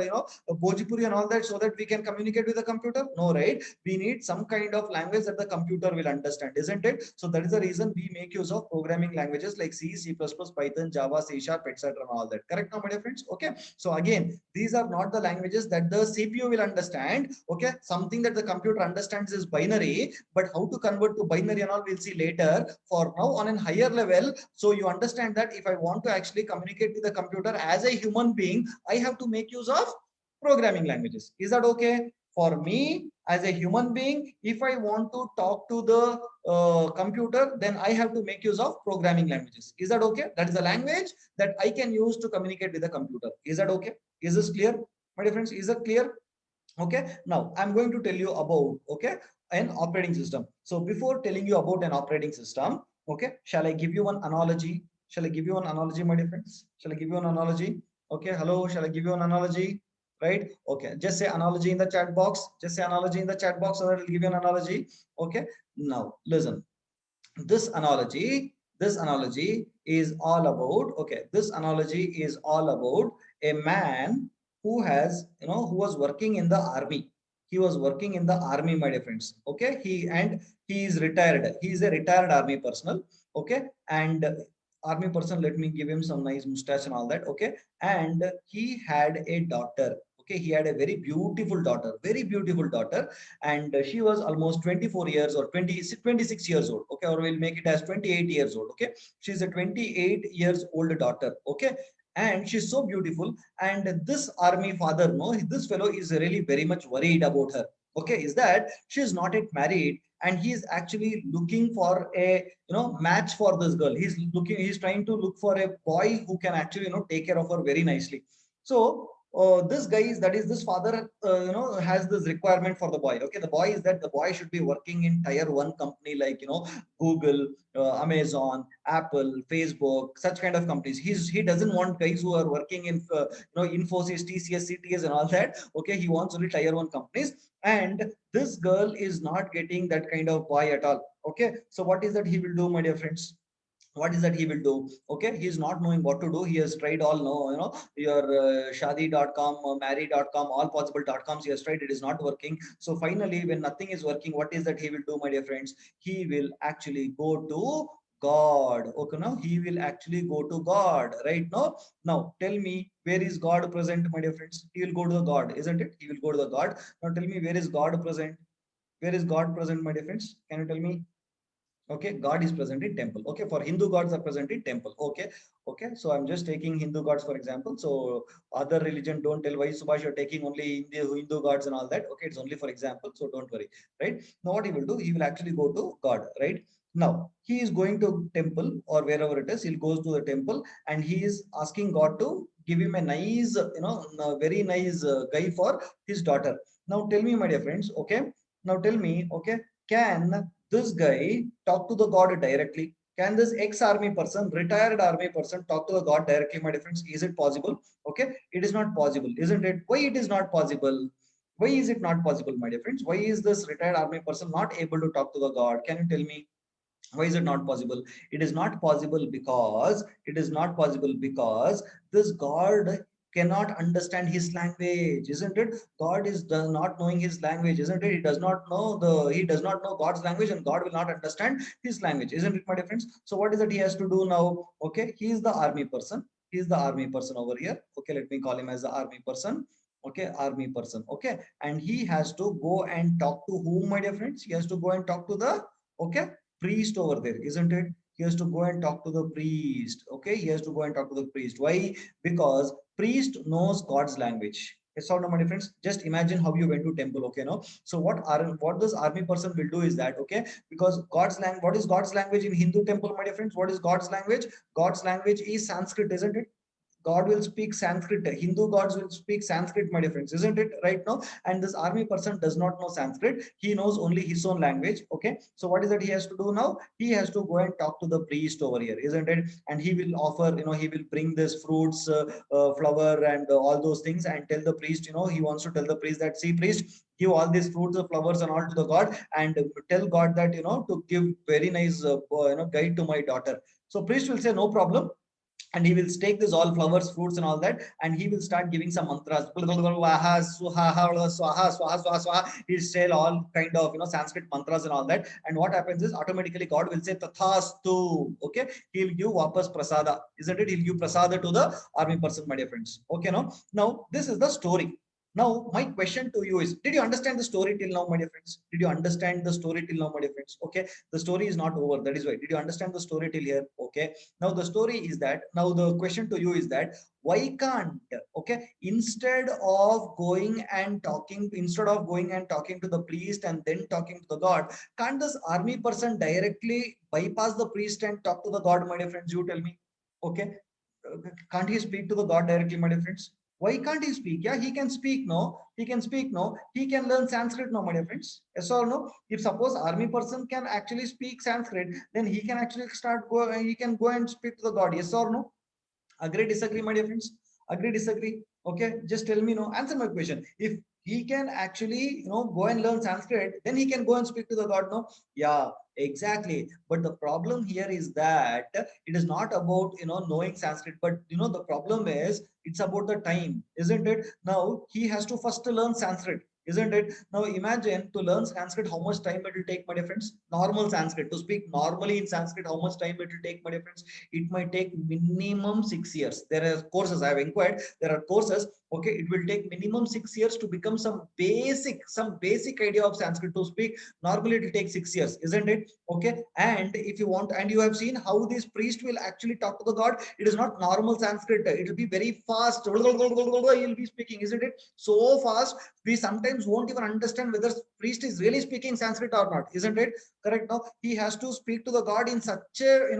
Bhojpuri and all that so that we can communicate with the computer? No, right? We need some kind of language that the computer will understand, isn't it? So that is the reason we make use of programming languages like C, C++, Python, Java, C Sharp, etc. and all that. Correct now, my dear friends? Okay. So again, these are not the languages that the CPU will understand. Okay. Something that the computer understands is binary, but how to convert to binary and all we'll see later. For now, on a higher level, so you understand that if I want to actually communicate with the computer as a human being, I have to make use of programming languages. Is that okay? For me, as a human being, if I want to talk to the computer, then I have to make use of programming languages. Is that okay? That is a language that I can use to communicate with the computer. Is that okay? Is this clear? My dear friends, is that clear? Okay, now I'm going to tell you about, okay, an operating system. So before telling you about an operating system, okay, shall I give you one analogy? Shall I give you an analogy, my dear friends? Shall I give you an analogy? Okay, hello, shall I give you an analogy? Right? Okay, just say analogy in the chat box. Just say analogy in the chat box, so that will give you an analogy. Okay, now listen. This analogy is all about, okay, this analogy is all about a man who has, who was working in the army. He was working in the army, my dear friends. Okay, he is retired. He is a retired army personnel. Okay, and army person, let me give him some nice mustache and all that. Okay, and he had a daughter. Okay, he had a very beautiful daughter, very beautiful daughter, and she was almost 24 years or 26 years old. Okay, or we'll make it as 28 years old. Okay, she's a 28 years old daughter. Okay, and she's so beautiful, and this army father, no, this fellow is really very much worried about her. Okay, is that she's not yet married, and he's actually looking for a match for this girl. He's trying to look for a boy who can actually take care of her very nicely. So this guy is, that is, this father has this requirement for the boy. Okay, the boy is that the boy should be working in tier 1 company like Google, Amazon, Apple, Facebook, such kind of companies. He doesn't want guys who are working in Infosys, TCS, CTS and all that. Okay, he wants only tier 1 companies, and this girl is not getting that kind of boy at all. Okay, so what is that he will do, my dear friends? What is that he will do? Okay, he's not knowing what to do. He has tried all, no, your shadi.com, marry.com, all possible .coms he has tried. It is not working. So finally, when nothing is working, what is that he will do, my dear friends? He will actually go to God. Okay, now he will actually go to God, right? Now tell me, where is God present, my dear friends? He will go to the God, isn't it? He will go to the God. Now tell me, where is God present? Where is God present, my dear friends? Can you tell me? Okay, God is present in temple. Okay, for Hindu, gods are present in temple. Okay, okay, so I'm just taking Hindu gods for example. So other religion, don't tell why Subhash you're taking only Hindu gods and all that. Okay, it's only for example, so don't worry. Right now, what he will do, he will actually go to God. Right now, he is going to temple or wherever it is. He goes to the temple and he is asking God to give him a nice, a very nice guy for his daughter. Now tell me, my dear friends. Okay, now tell me. Okay, can this guy talk to the God directly? Can this ex-army person, retired army person, talk to the God directly, my friends? Is it possible? Okay, it is not possible, isn't it? Why it is not possible? Why is it not possible, my dear friends? Why is this retired army person not able to talk to the God? Can you tell me? Why is it not possible? It is not possible because this God cannot understand his language, isn't it? God is not knowing his language, isn't it? He does not know God's language, and God will not understand his language, isn't it, my dear friends? So what is it he has to do now? Okay, he is the army person. He is the army person over here. Okay, let me call him as the army person. Okay, army person. Okay, and he has to go and talk to whom, my dear friends? He has to go and talk to the, okay, priest over there, isn't it? He has to go and talk to the priest. Okay, he has to go and talk to the priest. Why? Because priest knows God's language. It's all, my friends. Just imagine how you went to temple. Okay, no. So what this army person will do is that, okay, because God's language. What is God's language in Hindu temple, my dear friends? What is God's language? God's language is Sanskrit, isn't it? God will speak Sanskrit. Hindu gods will speak Sanskrit, my dear friends, isn't it right now? And this army person does not know Sanskrit. He knows only his own language. Okay. So what is that he has to do now? He has to go and talk to the priest over here, isn't it? And he will offer, he will bring this fruits, flower, and all those things, and tell the priest, he wants to tell the priest that, see, priest, give all these fruits, flowers, and all to the God, and tell God that, to give very nice, guide to my daughter. So priest will say, no problem, and he will take this all flowers, fruits, and all that, and he will start giving some mantras. He'll say all kind of Sanskrit mantras and all that, and what happens is automatically God will say tathastu. Okay, he'll give vapas prasada, isn't it? He'll give prasada to the army person, my dear friends. Okay, now this is the story. Now, my question to you is, did you understand the story till now, my dear friends? Did you understand the story till now, my dear friends? Okay, the story is not over. That is why. Did you understand the story till here? Okay. Now, the story is that, now the question to you is that, why can't, okay, instead of going and talking to the priest and then talking to the God, can't this army person directly bypass the priest and talk to the God, my dear friends? You tell me. Okay. Can't he speak to the God directly, my dear friends? Why can't he speak? Yeah, he can speak. No, he can speak. No, he can learn Sanskrit. No, my dear friends. Yes or no? If suppose army person can actually speak Sanskrit, then he can actually start go. He can go and speak to the God. Yes or no? Agree, disagree, my dear friends? Agree, disagree? Okay, just tell me. No, answer my question. If he can actually, go and learn Sanskrit, then he can go and speak to the God. No, yeah, exactly. But the problem here is that it is not about knowing Sanskrit, but the problem is it's about the time, isn't it? Now he has to first learn Sanskrit, isn't it? Now imagine to learn Sanskrit, how much time it will take, my dear friends? Normal Sanskrit, to speak normally in Sanskrit, how much time it will take, my dear friends? It might take minimum 6 years. There are courses I have inquired. There are courses. Okay, it will take minimum 6 years to become some basic idea of Sanskrit to speak. Normally, it will take 6 years, isn't it? Okay, and if you want, and you have seen how this priest will actually talk to the God. It is not normal Sanskrit. It will be very fast. He'll be speaking, isn't it? So fast, we sometimes won't even understand whether priest is really speaking Sanskrit or not, isn't it? Correct. Now he has to speak to the God in such a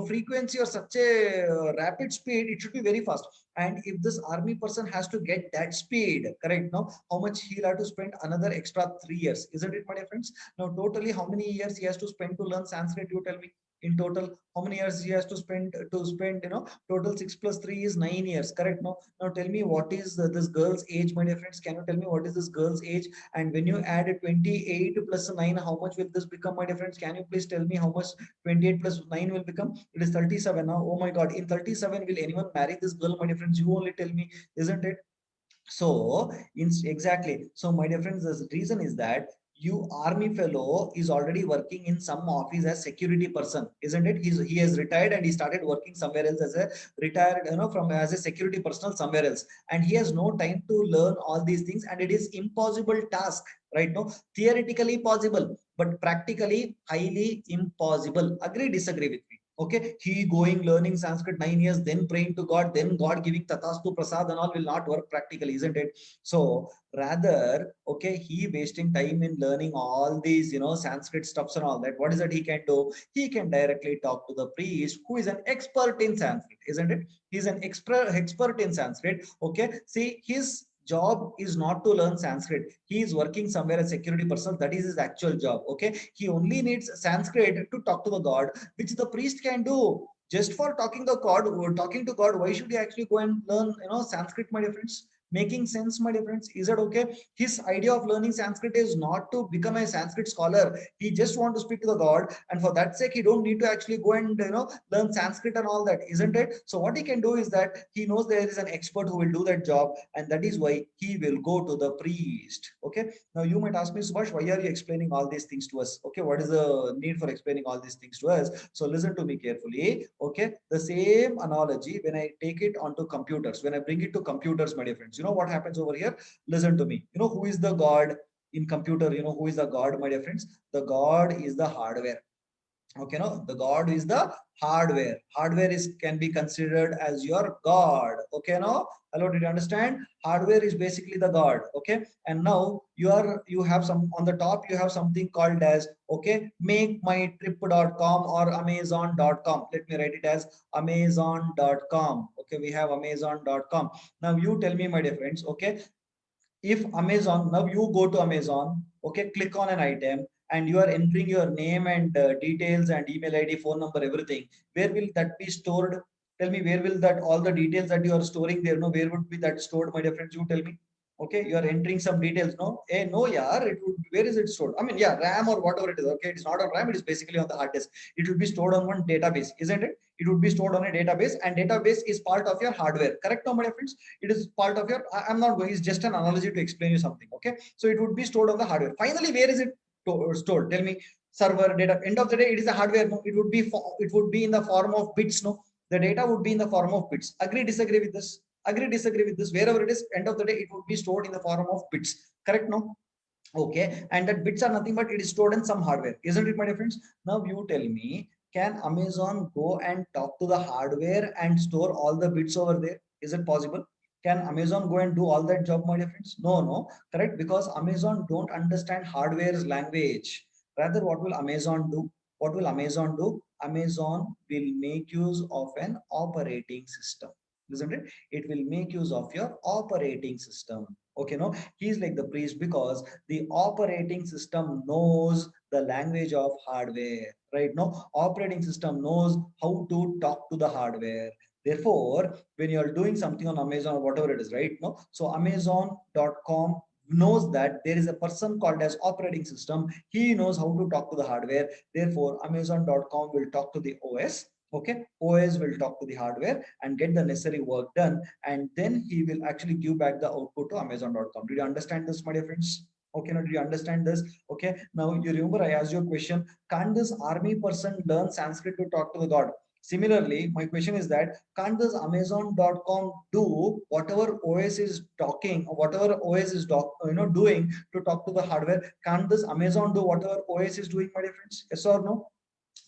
frequency or such a rapid speed. It should be very fast. And if this army person has to get that speed, correct, now how much he'll have to spend? Another extra 3 years, isn't it, my dear friends? Now totally how many years he has to spend to learn Sanskrit? You tell me. In total, how many years he has to spend? Total 6 plus 3 is 9 years, correct? Now tell me, what is this girl's age, my dear friends? Can you tell me what is this girl's age? And when you add 28 plus 9, how much will this become, my dear friends? Can you please tell me how much 28 plus 9 will become? It is 37 now. Oh my God. In 37, will anyone marry this girl, my dear friends? You only tell me, isn't it? So, exactly. So, my dear friends, the reason is that you army fellow is already working in some office as security person, isn't it? He has retired and he started working somewhere else as a retired, from as a security personnel somewhere else, and he has no time to learn all these things, and it is impossible task, right? No, theoretically possible, but practically highly impossible. Agree, disagree with me? Okay, he going learning Sanskrit 9 years, then praying to God, then God giving tatastu prasad and all will not work practically, isn't it? So rather, okay, he wasting time in learning all these, Sanskrit stuffs and all that. What is that he can do? He can directly talk to the priest who is an expert in Sanskrit, isn't it? He's an expert in Sanskrit. Okay, see, his job is not to learn Sanskrit. He is working somewhere as security person. That is his actual job. Okay, he only needs Sanskrit to talk to the God, which the priest can do. Just for talking to God, why should he actually go and learn, Sanskrit, my dear friends? Making sense, my dear friends? Is that okay? His idea of learning Sanskrit is not to become a Sanskrit scholar. He just want to speak to the God, and for that sake, he don't need to actually go and learn Sanskrit and all that, isn't it? So what he can do is that he knows there is an expert who will do that job, and that is why he will go to the priest. Okay. Now you might ask me, Subhash, why are you explaining all these things to us? Okay, what is the need for explaining all these things to us? So listen to me carefully. Okay, the same analogy, when I take it onto computers, when I bring it to computers, my dear friends, you know what happens over here? Listen to me. You know who is the God in computer? You know who is the God, my dear friends? The God is the hardware. Okay, no, the god is the hardware. Hardware is can be considered as your god. Okay, no. Hello, did you understand? Hardware is basically the god. Okay, and now you have some on the top. You have something called as okay, makemytrip.com or amazon.com. Let me write it as amazon.com. Okay, we have amazon.com. Now you tell me, my dear friends. Okay, if Amazon, now you go to Amazon, okay, click on an item and you are entering your name and details and email ID, phone number, everything, where will that be stored? Tell me, where will that all the details that you are storing there, no, where would be that stored, my dear friends? You tell me. Okay, you are entering some details, no? No, yeah, it would, where is it stored? I mean, yeah, RAM or whatever it is, okay, it's not on RAM, it is basically on the hard disk. It will be stored on one database, isn't it? It would be stored on a database, and database is part of your hardware, correct now, my dear friends? It is part of your, I'm not going, it's just an analogy to explain you something. Okay, so it would be stored on the hardware. Finally, where is it stored? Tell me. Server data, end of the day, it is a hardware, no? It would be it would be in the form of bits, no? The data would be in the form of bits. Agree, disagree with this? Agree, disagree with this? Wherever it is, end of the day, it would be stored in the form of bits, correct? No? Okay, and that bits are nothing but it is stored in some hardware, isn't it, my dear friends? Now you tell me, can Amazon go and talk to the hardware and store all the bits over there? Is it possible? Can Amazon go and do all that job, my dear friends? No, no, correct, because Amazon don't understand hardware's language. Rather, what will Amazon do? What will Amazon do? Amazon will make use of an operating system, isn't it? It will make use of your operating system. Okay, no, he's like the priest because the operating system knows the language of hardware, right? No, operating system knows how to talk to the hardware. Therefore, when you're doing something on Amazon or whatever it is, right? No, so Amazon.com knows that there is a person called as operating system. He knows how to talk to the hardware. Therefore, Amazon.com will talk to the OS. Okay, OS will talk to the hardware and get the necessary work done, and then he will actually give back the output to Amazon.com. Did you understand this, my dear friends? Okay, now did you understand this? Okay, now you remember I asked you a question, can't this army person learn Sanskrit to talk to the god? Similarly, my question is that can't this Amazon.com do whatever OS is talking or whatever OS is doing to talk to the hardware? Can't this Amazon do whatever OS is doing, my dear friends? Yes or no?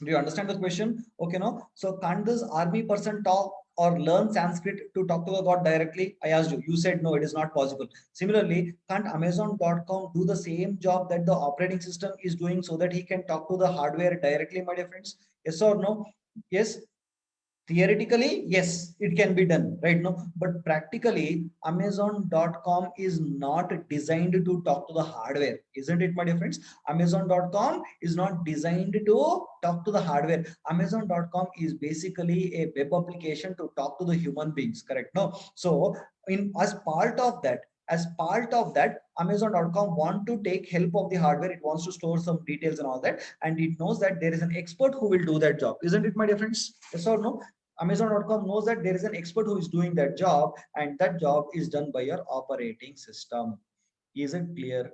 Do you understand the question? Okay, no. So can't this army person talk or learn Sanskrit to talk to the god directly? I asked you. You said no, it is not possible. Similarly, can't Amazon.com do the same job that the operating system is doing so that he can talk to the hardware directly, my dear friends? Yes or no? Yes. Theoretically, yes, it can be done, right? No, but practically, Amazon.com is not designed to talk to the hardware, isn't it, my dear friends? Amazon.com is not designed to talk to the hardware. Amazon.com is basically a web application to talk to the human beings, correct? No, so in as part of that, Amazon.com want to take help of the hardware. It wants to store some details and all that, and it knows that there is an expert who will do that job, isn't it, my dear friends? Yes or no? Amazon.com knows that there is an expert who is doing that job, and that job is done by your operating system. Is it clear?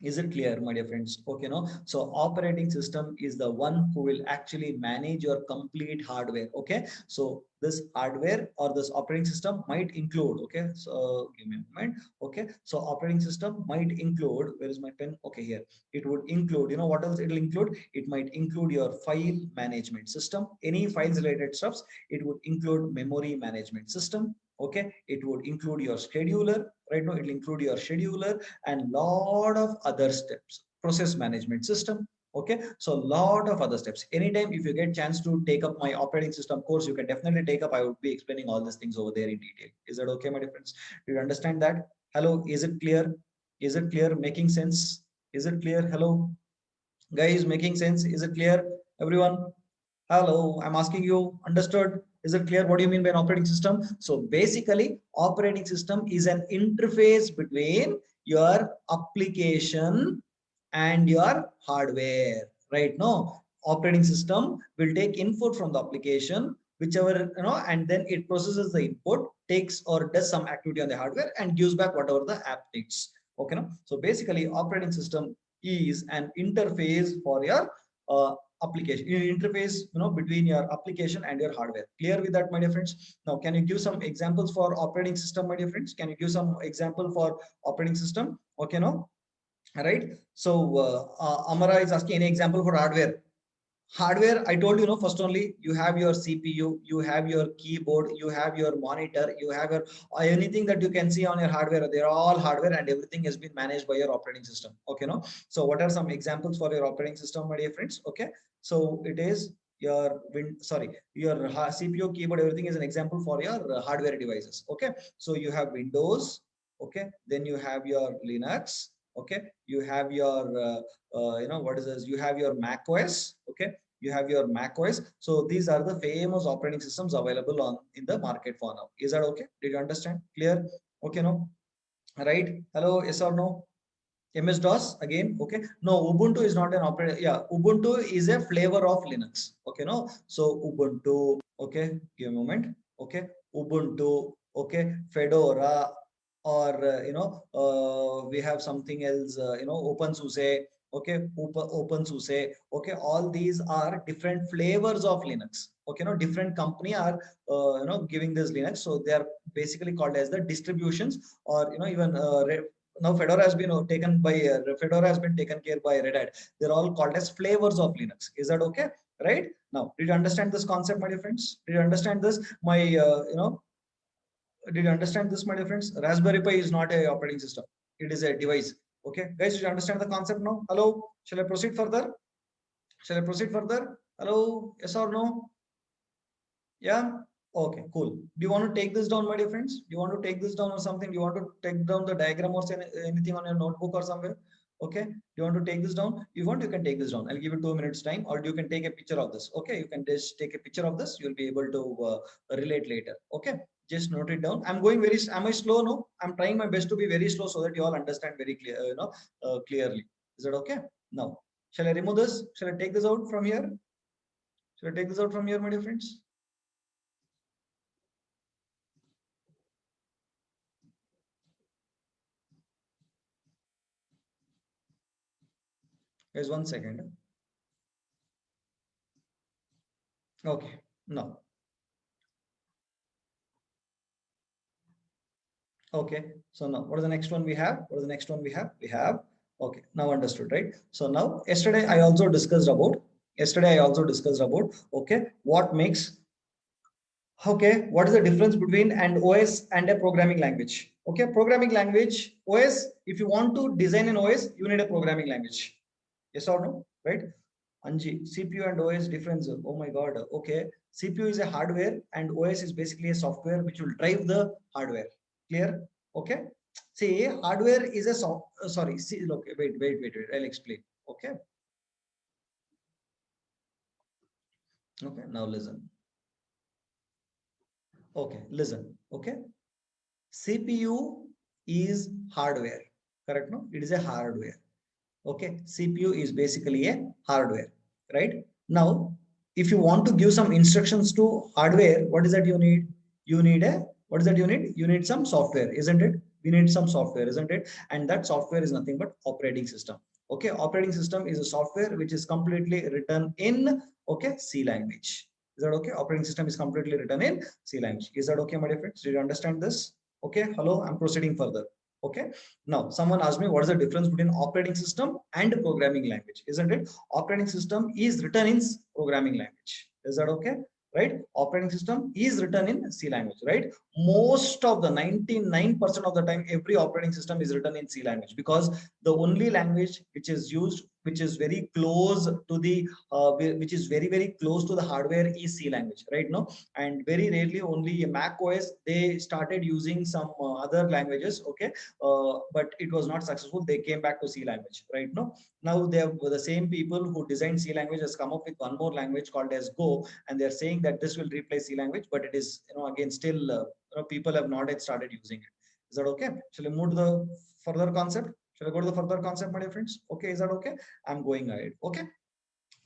Is it clear, my dear friends? Okay, no. So operating system is the one who will actually manage your complete hardware. Okay, so this hardware or this operating system might include, okay, so give me a moment. Okay, so operating system might include, where is my pen? Okay, here. It would include, you know what else it will include? It might include your file management system, any files related stuffs. It would include memory management system. Okay, it would include your scheduler, right? Now it will include your scheduler and lot of other steps, process management system. Okay, so lot of other steps. Anytime if you get chance to take up my operating system course, you can definitely take up. I would be explaining all these things over there in detail. Is that okay, my dear friends? Do you understand that? Hello, is it clear? Is it clear? Making sense? Is it clear? Hello, guys, making sense? Is it clear, everyone? Hello, I'm asking you, understood? Is it clear what do you mean by an operating system? So basically, operating system is an interface between your application and your hardware, right? No, operating system will take input from the application, whichever, and then it processes the input, takes or does some activity on the hardware and gives back whatever the app needs. Okay, no? So basically, operating system is an interface for your application, interface, between your application and your hardware. Clear with that, my dear friends? Now can you give some examples for operating system, my dear friends? Can you give some example for operating system? Okay, no. All right, so Amara is asking any example for hardware. Hardware, I told you, first only you have your CPU, you have your keyboard, you have your monitor, you have your anything that you can see on your hardware, they're all hardware, and everything has been managed by your operating system. Okay, no? So what are some examples for your operating system, my dear friends? Okay, so it is your your CPU, keyboard, everything is an example for your hardware devices. Okay, so you have Windows. Okay, then you have your Linux. Okay, you have your what is this, you have your Mac OS. Okay, you have your Mac OS. So these are the famous operating systems available on in the market for now. Is that okay? Did you understand? Clear? Okay, no? Right? Hello, yes or no? MS DOS again. Okay, no, Ubuntu is not an operator. Yeah, Ubuntu is a flavor of Linux. Okay, no? So Ubuntu. Okay, give me a moment. Okay, Ubuntu. Okay, Fedora, or we have something else, OpenSUSE. Okay, OpenSUSE. Okay, all these are different flavors of Linux. Okay, no, different company are giving this Linux, so they are basically called as the distributions, or even now Fedora has been taken by Fedora has been taken care by Red Hat. They're all called as flavors of Linux. Is that okay? Right? Now, did you understand this concept, my dear friends? Did you understand this? Did you understand this, my dear friends? Raspberry Pi is not a operating system. It is a device. Okay, guys, did you understand the concept now? Hello, shall I proceed further? Shall I proceed further? Hello, yes or no? Yeah. Okay, cool. Do you want to take this down, my dear friends? Do you want to take this down or something? Do you want to take down the diagram or anything on your notebook or somewhere? Okay. Do you want to take this down? If you want, you can take this down. I'll give you 2 minutes time, or you can take a picture of this. Okay. You can just take a picture of this. You'll be able to relate later. Okay. Just note it down. I'm going very, am I slow? No, I'm trying my best to be very slow so that you all understand very clear, clearly. Is that okay? Now, shall I remove this? Shall I take this out from here? Shall I take this out from here, my dear friends? Guys, 1 second. Okay, no. Okay, so now what is the next one we have? What is the next one we have? We have, okay, now understood, right? So now, yesterday I also discussed about, okay, what makes, okay, what is the difference between an OS and a programming language? Okay, programming language, OS, if you want to design an OS, you need a programming language. Yes or no, right? Anji, CPU and OS difference. Oh my God. Okay. CPU is a hardware and OS is basically a software which will drive the hardware. Clear? Okay. See, hardware is a sorry. See, okay. Wait. I'll explain. Okay. Okay. Now listen. Okay. Listen. Okay. CPU is hardware. Correct? No, it is a hardware. Okay, CPU is basically a hardware, right? Now, if you want to give some instructions to hardware, what is that you need? You need a, what is that you need? You need some software, isn't it? We need some software, isn't it? And that software is nothing but operating system. Okay, operating system is a software which is completely written in, okay, C language. Is that okay? Operating system is completely written in C language. Is that okay, my dear friends? Did you understand this? Okay, hello, I'm proceeding further. Okay, now someone asked me what is the difference between operating system and programming language, isn't it? Operating system is written in programming language. Is that okay? Right? Operating system is written in C language, right? Most of the 99% of the time, every operating system is written in C language, because the only language which is used, which is very close to the, which is very close to the hardware, is C language, right? No, and very rarely only Mac OS they started using some other languages. Okay, but it was not successful. They came back to C language, right? No, now they have, the same people who designed C language has come up with one more language called as Go, and they're saying that this will replace C language, but it is, again, still people have not yet started using it. Is that okay? Shall we move to the further concept? Shall I go to the further concept, my dear friends? Okay, is that okay? I'm going ahead. Okay.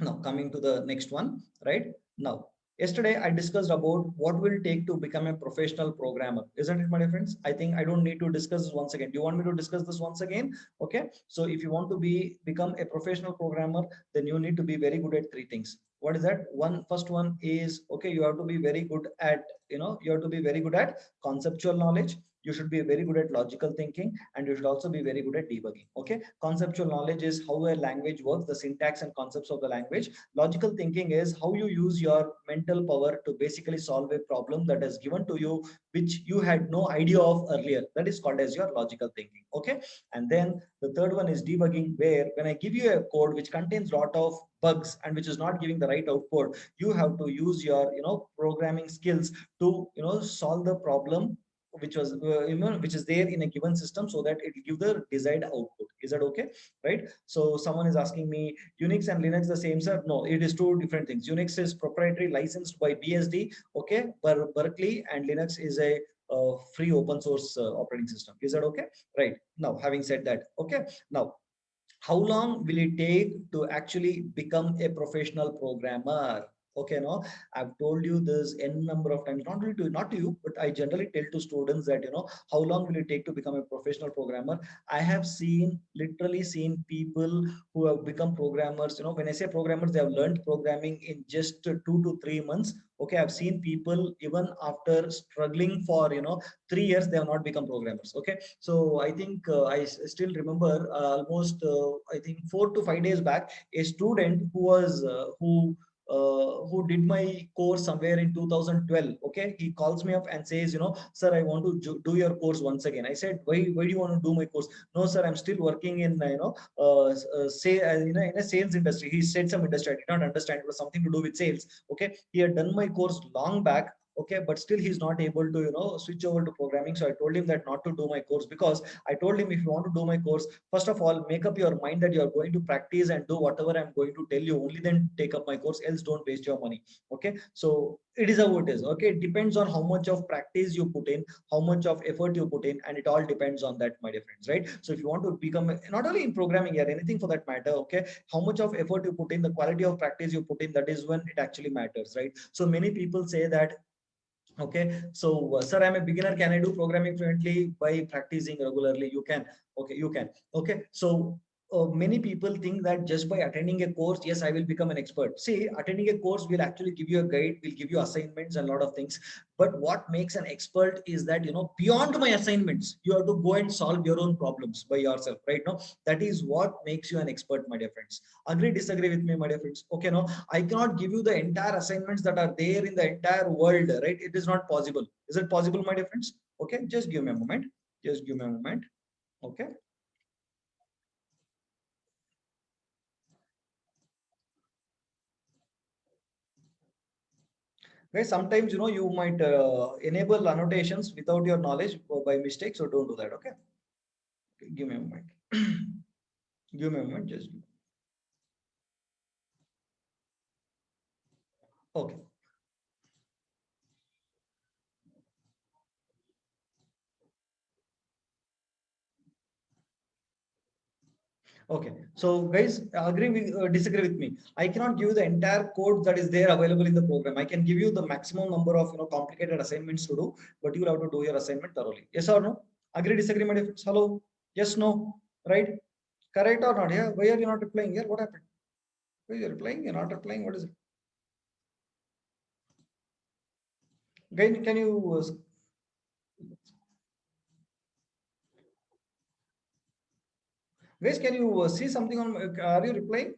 Now coming to the next one, right? Now, yesterday I discussed about what will take to become a professional programmer, isn't it, my dear friends? I think I don't need to discuss this once again. Do you want me to discuss this once again? Okay. So if you want to become a professional programmer, then you need to be very good at three things. What is that? First one is, okay, you have to be very good at, you have to be very good at conceptual knowledge. you should be very good at logical thinking, and you should also be very good at debugging. Okay, conceptual knowledge is how a language works, the syntax and concepts of the language. Logical thinking is how you use your mental power to basically solve a problem that is given to you, which you had no idea of earlier. That is called as your logical thinking. Okay, and then the third one is debugging, where when I give you a code which contains lot of bugs and which is not giving the right output, you have to use your programming skills to solve the problem which was which is there in a given system, so that it will give the desired output. Is that okay? Right? So someone is asking me, Unix and Linux the same, sir? No, it is two different things. Unix is proprietary, licensed by BSD, okay, Berkeley, and Linux is a free open source operating system. Is that okay? Right. Now, having said that, okay, now how long will it take to actually become a professional programmer? Okay, no, I've told you this n number of times, not only to not to you, but I generally tell to students that how long will it take to become a professional programmer. I have literally seen people who have become programmers. When I say programmers, they have learned programming in just 2 to 3 months. Okay, I've seen people even after struggling for 3 years, they have not become programmers. Okay, so I think I still remember almost I think 4 to 5 days back, a student who did my course somewhere in 2012. Okay, he calls me up and says, sir, I want to do your course once again. I said, why do you want to do my course? No, sir, I'm still working in say in a sales industry. He said some industry, I did not understand. It was something to do with sales. Okay, he had done my course long back. Okay, but still he's not able to switch over to programming. So I told him that not to do my course, because I told him, if you want to do my course, first of all, make up your mind that you are going to practice and do whatever I'm going to tell you, only then take up my course, else don't waste your money. Okay, so it is how it is. Okay, it depends on how much of practice you put in, how much of effort you put in, and it all depends on that, my dear friends. Right? So if you want to become not only in programming here, anything for that matter, okay, how much of effort you put in, the quality of practice you put in, that is when it actually matters. Right? So many people say that, okay, so sir, I'm a beginner, can I do programming fluently by practicing regularly? You can. Okay, you can. Okay, so many people think that just by attending a course, yes, I will become an expert. See, attending a course will actually give you a guide, will give you assignments and a lot of things. But what makes an expert is that, beyond my assignments, you have to go and solve your own problems by yourself. Right? Now, that is what makes you an expert, my dear friends. Agree, disagree with me, my dear friends? Okay, no, I cannot give you the entire assignments that are there in the entire world. Right? It is not possible. Is it possible, my dear friends? Okay, just give me a moment. Just give me a moment. Okay. Guys, sometimes you might enable annotations without your knowledge by mistake, so don't do that. Okay, give me a moment. Give me a moment. Just okay. Okay, so guys, disagree with me. I cannot give you the entire code that is there available in the program. I can give you the maximum number of complicated assignments to do, but you will have to do your assignment thoroughly. Yes or no? Agree, disagree, my dear friends? Hello? Yes, no? Right? Correct or not? Yeah. Why are you not replying here? What happened? Why are you replying? You're not replying. What is it? Guys, can you guys, can you see something on? Are you replying?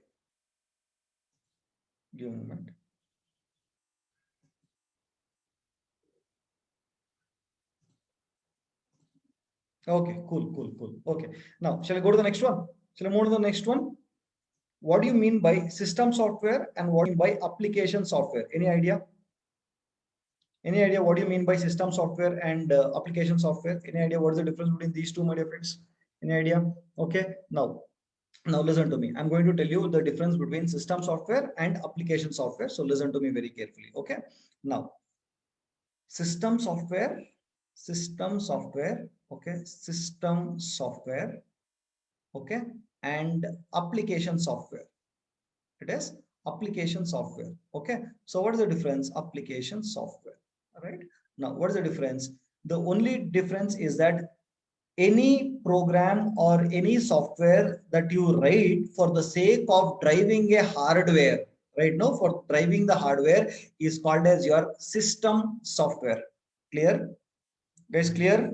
Give me a moment. Okay, cool, cool, cool. Okay. Now, shall I go to the next one? Shall I move to the next one? What do you mean by system software and what do you mean by application software? Any idea? Any idea what do you mean by system software and application software? Any idea what is the difference between these two, my dear friends? Any idea? Okay. Now listen to me. I'm going to tell you the difference between system software and application software. So listen to me very carefully. Okay. Now, system software, system software. Okay. System software. Okay. And application software. It is application software. Okay, so what is the difference? Application software. All right, now what is the difference? The only difference is that any program or any software that you write for the sake of driving a hardware, right? Now, for driving the hardware is called as your system software. Clear, guys? Clear?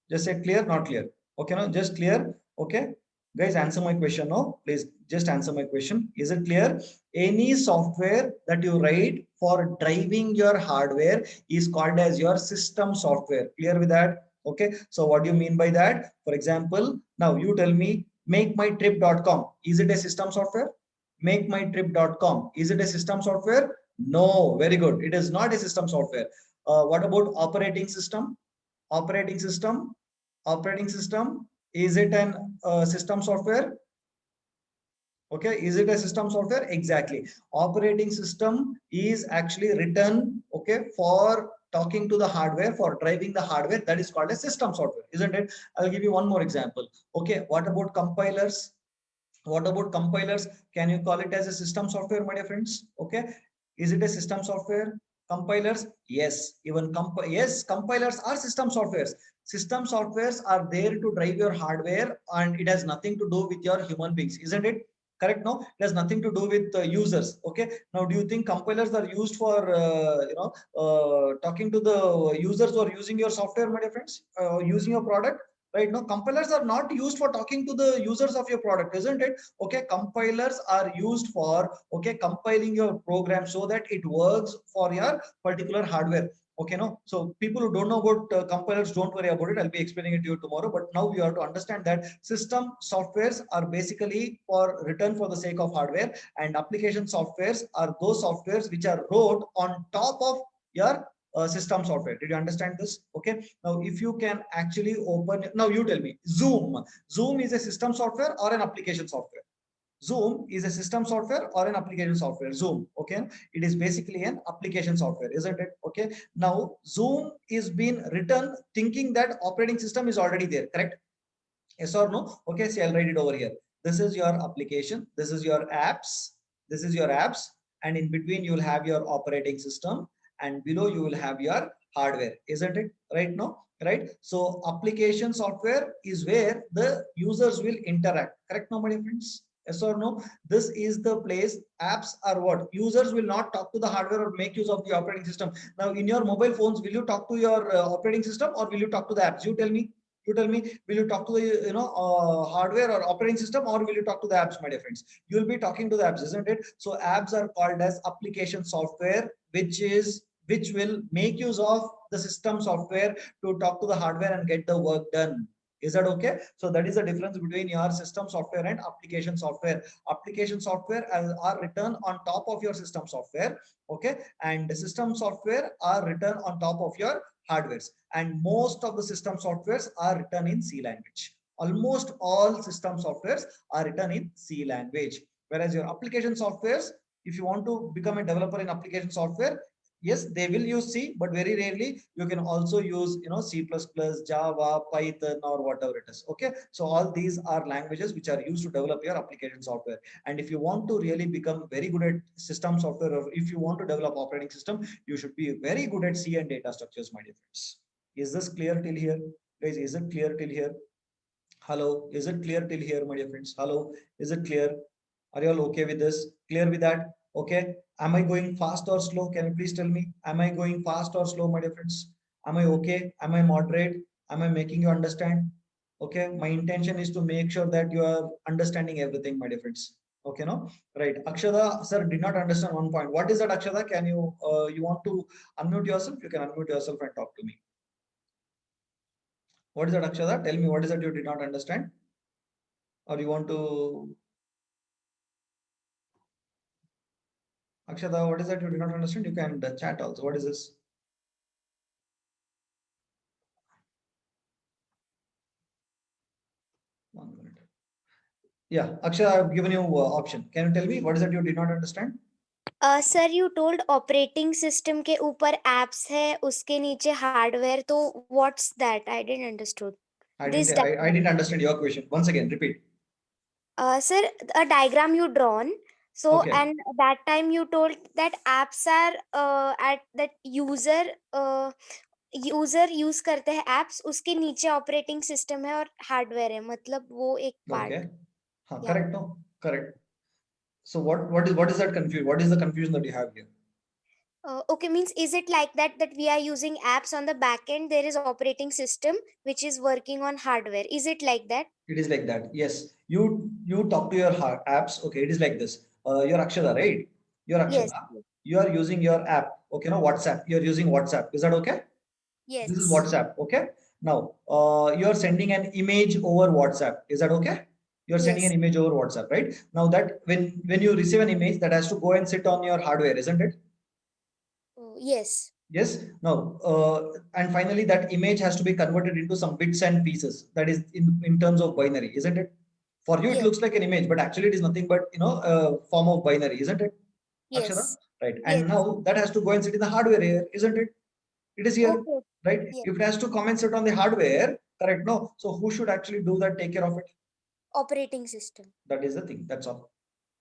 Just say clear, not clear. Okay, no, just clear. Okay, guys, answer my question. No, please just answer my question. Is it clear? Any software that you write for driving your hardware is called as your system software. Clear with that? Okay, so what do you mean by that? For example, now you tell me, makemytrip.com, is it a system software? Makemytrip.com, is it a system software? No. Very good, it is not a system software. What about operating system? Operating system, operating system, is it an system software? Okay, is it a system software? Exactly. Operating system is actually written, okay, for talking to the hardware, for driving the hardware. That is called a system software, isn't it? I'll give you one more example. Okay, what about compilers? What about compilers? Can you call it as a system software, my dear friends? Okay, is it a system software? Compilers, yes. Even yes, compilers are system softwares. System softwares are there to drive your hardware, and it has nothing to do with your human beings, isn't it? Correct? No, it has nothing to do with users. Okay, now do you think compilers are used for talking to the users who are using your software, my dear friends, using your product? Right? No, compilers are not used for talking to the users of your product, isn't it? Okay, compilers are used for, okay, compiling your program so that it works for your particular hardware. Okay, no, so people who don't know about compilers, don't worry about it, I'll be explaining it to you tomorrow. But now you have to understand that system softwares are basically for written for the sake of hardware, and application softwares are those softwares which are wrote on top of your system software. Did you understand this? Okay, now if you can actually open, now you tell me, Zoom is a system software or an application software? Zoom is a system software or an application software? Zoom, okay, it is basically an application software, isn't it? Okay, now Zoom is being written thinking that operating system is already there, correct? Yes or no? Okay, see, I'll write it over here. This is your application, this is your apps, this is your apps, and in between you will have your operating system, and below you will have your hardware, isn't it? Right? No, right? So application software is where the users will interact, correct? No, my dear friends? Yes or no? This is the place. Apps are what? Users will not talk to the hardware or make use of the operating system. Now in your mobile phones, will you talk to your operating system, or will you talk to the apps? You tell me. You tell me, will you talk to the hardware or operating system, or will you talk to the apps, my dear friends? You will be talking to the apps, isn't it? So apps are called as application software, which will make use of the system software to talk to the hardware and get the work done. Is that okay? So that is the difference between your system software and application software. Application software are written on top of your system software, okay, and the system software are written on top of your hardwares. And most of the system softwares are written in C language. Almost all system softwares are written in C language. Whereas your application softwares, if you want to become a developer in application software, yes, they will use C, but very rarely you can also use, C++, Java, Python, or whatever it is. Okay, so all these are languages which are used to develop your application software. And if you want to really become very good at system software, or if you want to develop operating system, you should be very good at C and data structures, my dear friends. Is this clear till here? Guys, is it clear till here? Hello, is it clear till here, my dear friends? Hello, is it clear? Are you all okay with this? Clear with that? Okay. Am I going fast or slow? Can you please tell me? Am I going fast or slow, my dear friends? Am I okay? Am I moderate? Am I making you understand? Okay. My intention is to make sure that you are understanding everything, my dear friends. Okay, no? Right. Akshada, sir, did not understand one point. What is that, Akshada? Can you, you want to unmute yourself? You can unmute yourself and talk to me. What is that, Akshada? Tell me, what is that you did not understand? Or you want to... Akshada, what is that you did not understand? You can chat also. What is this? One minute. Yeah, Akshada, I've given you option. Can you tell me what is that you did not understand? Sir you told operating system के ऊपर apps है, उसके नीचे hardware, तो what's that? I didn't understood this I didn't understand your question. Once again, repeat. Sir a diagram you drawn, so Okay. and that time you told that apps are at that user use करते हैं apps, उसके नीचे operating system है और hardware है, मतलब वो एक part. Okay. Correct. No, correct. So what is that confusion? What is the confusion that you have here? Okay, means is it like that we are using apps on the back end? There is operating system which is working on hardware. Is it like that? It is like that. Yes. You talk to your apps. Okay. It is like this. You're Akshada, right? You're Yes. Akshada. You are using your app. Okay. No, WhatsApp. You're using WhatsApp. Is that okay? This is Yes. WhatsApp. Okay. Now, you're sending an image over WhatsApp. Is that okay? You're sending an Yes. image over WhatsApp, right? Now that when you receive an image, that has to go and sit on your hardware, isn't it? Yes. Yes. Now, and finally, that image has to be converted into some bits and pieces. That is in terms of binary, isn't it? For you, it Yes. looks like an image, but actually, it is nothing but a form of binary, isn't it, Akshara? Yes. Right. Yes. And now that has to go and sit in the hardware here, isn't it? It is here, Okay. right? Yes. If it has to come and sit on the hardware, correct? No. So who should actually do that? Take care of it. Operating system. That is the thing. That's all.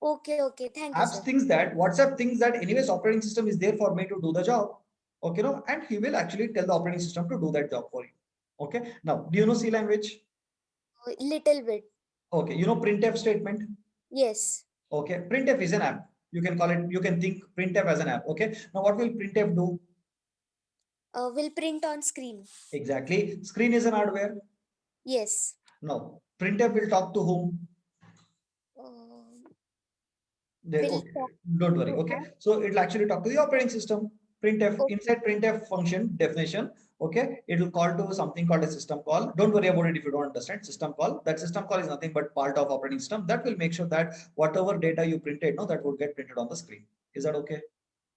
Okay. Okay. Thank you, Apps sir. thinks that WhatsApp thinks that anyways operating system is there for me to do the job. Okay, no, and he will actually tell the operating system to do that job for you. Okay, now do you know C language? Little bit. Okay, you know printf statement. Yes. Okay, printf is an app. You can call it. You can think printf as an app. Okay, now what will printf do? Will print on screen. Exactly, screen is an hardware. Yes. Now printf will talk to whom? There, Will okay, talk don't worry. to Okay, app. so it'll actually talk to the operating system. Printf Okay. inside printf function definition. Okay, it will call to something called a system call. Don't worry about it if you don't understand system call. That system call is nothing but part of operating system that will make sure that whatever data you printed, no, that would get printed on the screen. Is that okay?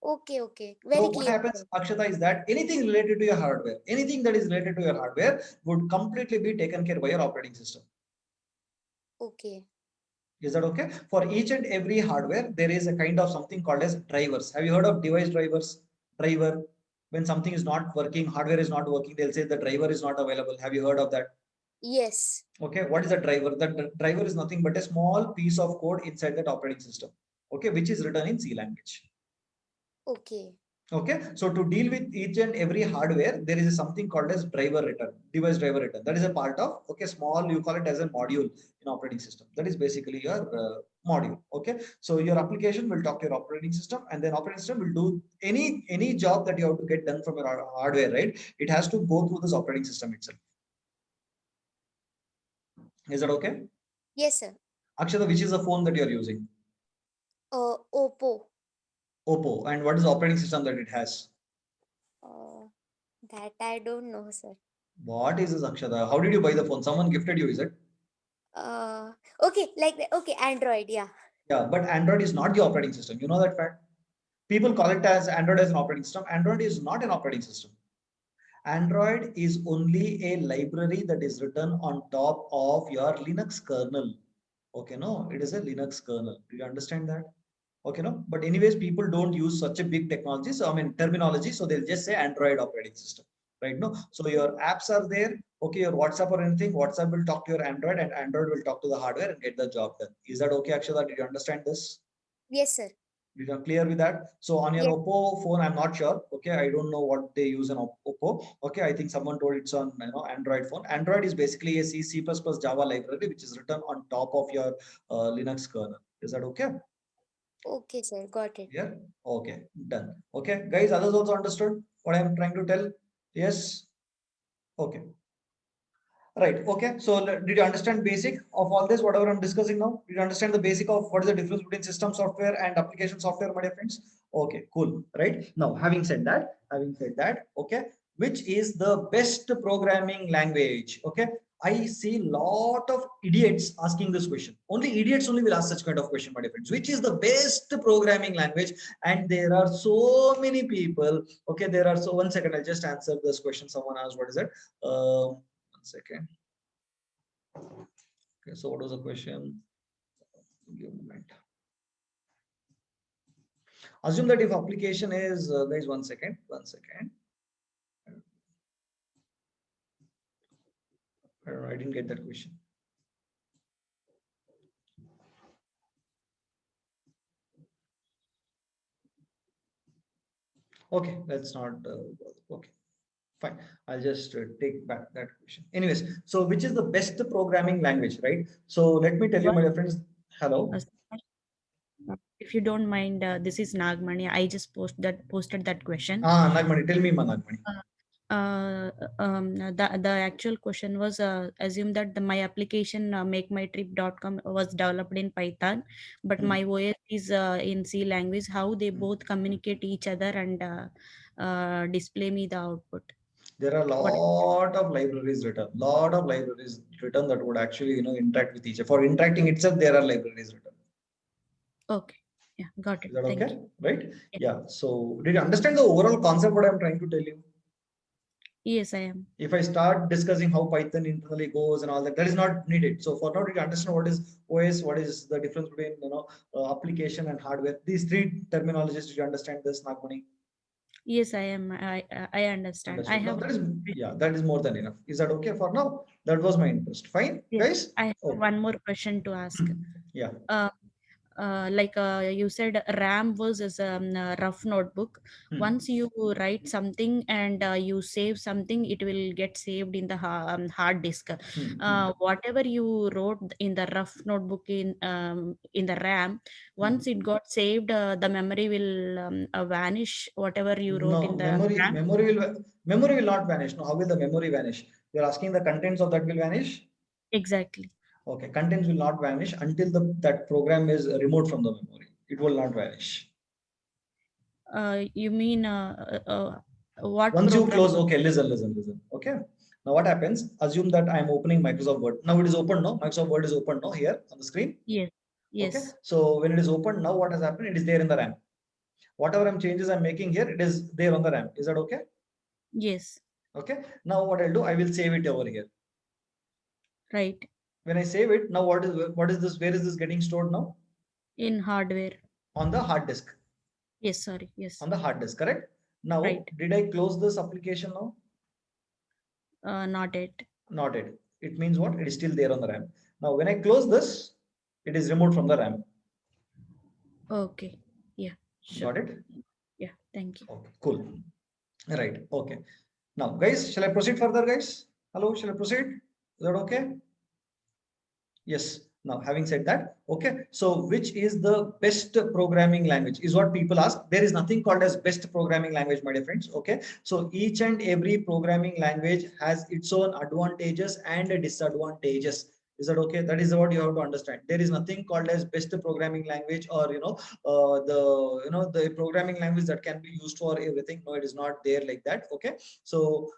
Okay. Okay. So Very what clear, happens, sir. Akshata, is that anything related to your hardware, anything that is related to your hardware would completely be taken care by your operating system. Okay. Is that okay? For each and every hardware, there is a kind of something called as drivers. Have you heard of device drivers? Driver, when something is not working, hardware is not working, they'll say the driver is not available. Have you heard of that? Yes. Okay, what is a driver? The driver is nothing but a small piece of code inside that operating system. Okay, which is written in C language. Okay. Okay, so to deal with each and every hardware, there is something called as driver return, device driver return. That is a part of, okay, small, you call it as a module in operating system. That is basically your module. Okay, so your application will talk to your operating system, and then operating system will do any job that you have to get done from your hardware, right? It has to go through this operating system itself. Is that okay? Yes, sir. Akshata, which is the phone that you are using? Oppo. Oppo. And what is the operating system that it has? That I don't know, sir. What is this, Akshata? How did you buy the phone? Someone gifted you, is it? Okay, like that. Okay, Android. Yeah. Yeah, but Android is not the operating system. You know that fact? People call it as Android as an operating system. Android is not an operating system. Android is only a library that is written on top of your Linux kernel. Okay, no, it is a Linux kernel. Do you understand that? Okay, no, but anyways, people don't use such a big technology. So I mean terminology. So they'll just say Android operating system, right? No, so your apps are there. Okay, your WhatsApp or anything, WhatsApp will talk to your Android, and Android will talk to the hardware and get the job done. Is that okay, Akshada? Did you understand this? Yes, sir. You are clear with that? So on your Yes. Oppo phone, I'm not sure. Okay, I don't know what they use on Oppo. Okay, I think someone told it's on Android phone. Android is basically a C++ Java library which is written on top of your Linux kernel. Is that okay? Okay, sir. Got it. Yeah. Okay, done. Okay, guys, others also understood what I'm trying to tell? Yes. Okay. Right. Okay. So did you understand basic of all this, whatever I'm discussing now? Did you understand the basic of what is the difference between system software and application software, my dear friends? Okay, cool. Right. Now, having said that, okay, which is the best programming language? Okay. I see lot of idiots asking this question. Only idiots only will ask such kind of question, my dear friends. Which is the best programming language? And there are so many people. Okay, there are so 1 second. I'll just answer this question. Someone asked, what is it? 1 second. Okay, so what was the question? Give a moment. Assume that if application is, guys, 1 second. I didn't get that question. Okay, that's not, okay, fine. I'll just take back that question. Anyways, so which is the best programming language, right? So let me tell you, my dear friends, hello. If you don't mind, this is Nagmani. I just posted that question. Nagmani, tell me, Nagmani. The actual question was, assume that my application makemytrip.com was developed in Python, but my OS is in C language. How they both communicate each other and display me the output? There are a lot of libraries written, that would actually interact with each other. For interacting itself, there are libraries written. Okay, yeah, got it. Is that Thank okay? you. Right? Yeah. So did you understand the overall concept what I'm trying to tell you? Yes, I am. If I start discussing how Python internally goes and all that, that is not needed. So for now, did you understand what is OS? What is the difference between application and hardware? These three terminologies. Did you understand this, Nagmani? Yes, I am. I understand. Understood. I Now have. that is more than enough. Is that okay for now? That was my interest. Fine, Yes, guys. I have Okay. one more question to ask. Yeah. Like you said, RAM was as a rough notebook. Once you write something and you save something, it will get saved in the hard disk. Whatever you wrote in the rough notebook in the RAM, once it got saved, the memory will vanish. Whatever you wrote in the RAM. Memory will not vanish. No, how will the memory vanish? You're asking the contents of that will vanish? Exactly. Okay, contents will not vanish until that program is removed from the memory. It will not vanish. You mean what? Once you close, okay, listen. Okay. Now what happens? Assume that I'm opening Microsoft Word. Now it is open now. Microsoft Word is open now here on the screen. Yes. Yes. Okay. So when it is open now, what has happened? It is there in the RAM. Whatever changes I'm making here, it is there on the RAM. Is that okay? Yes. Okay. Now what I'll do, I will save it over here. Right. When I save it, now what is this? Where is this getting stored now? In hardware. On the hard disk. Yes, sorry. Yes. On the hard disk, correct? Now, right. Did I close this application now? Not yet. Not yet. It means what? It is still there on the RAM. Now, when I close this, it is removed from the RAM. Okay. Yeah. Sure. Got it? Yeah. Thank you. Okay. Cool. Right. Okay. Now, guys, shall I proceed further, guys? Hello, shall I proceed? Is that okay? Yes. Now, having said that, okay, so which is the best programming language is what people ask. There is nothing called as best programming language, my dear friends. Okay, so each and every programming language has its own advantages and disadvantages. Is that okay? That is what you have to understand. There is nothing called as best programming language, or the programming language that can be used for everything. No, it is not there like that. Okay, so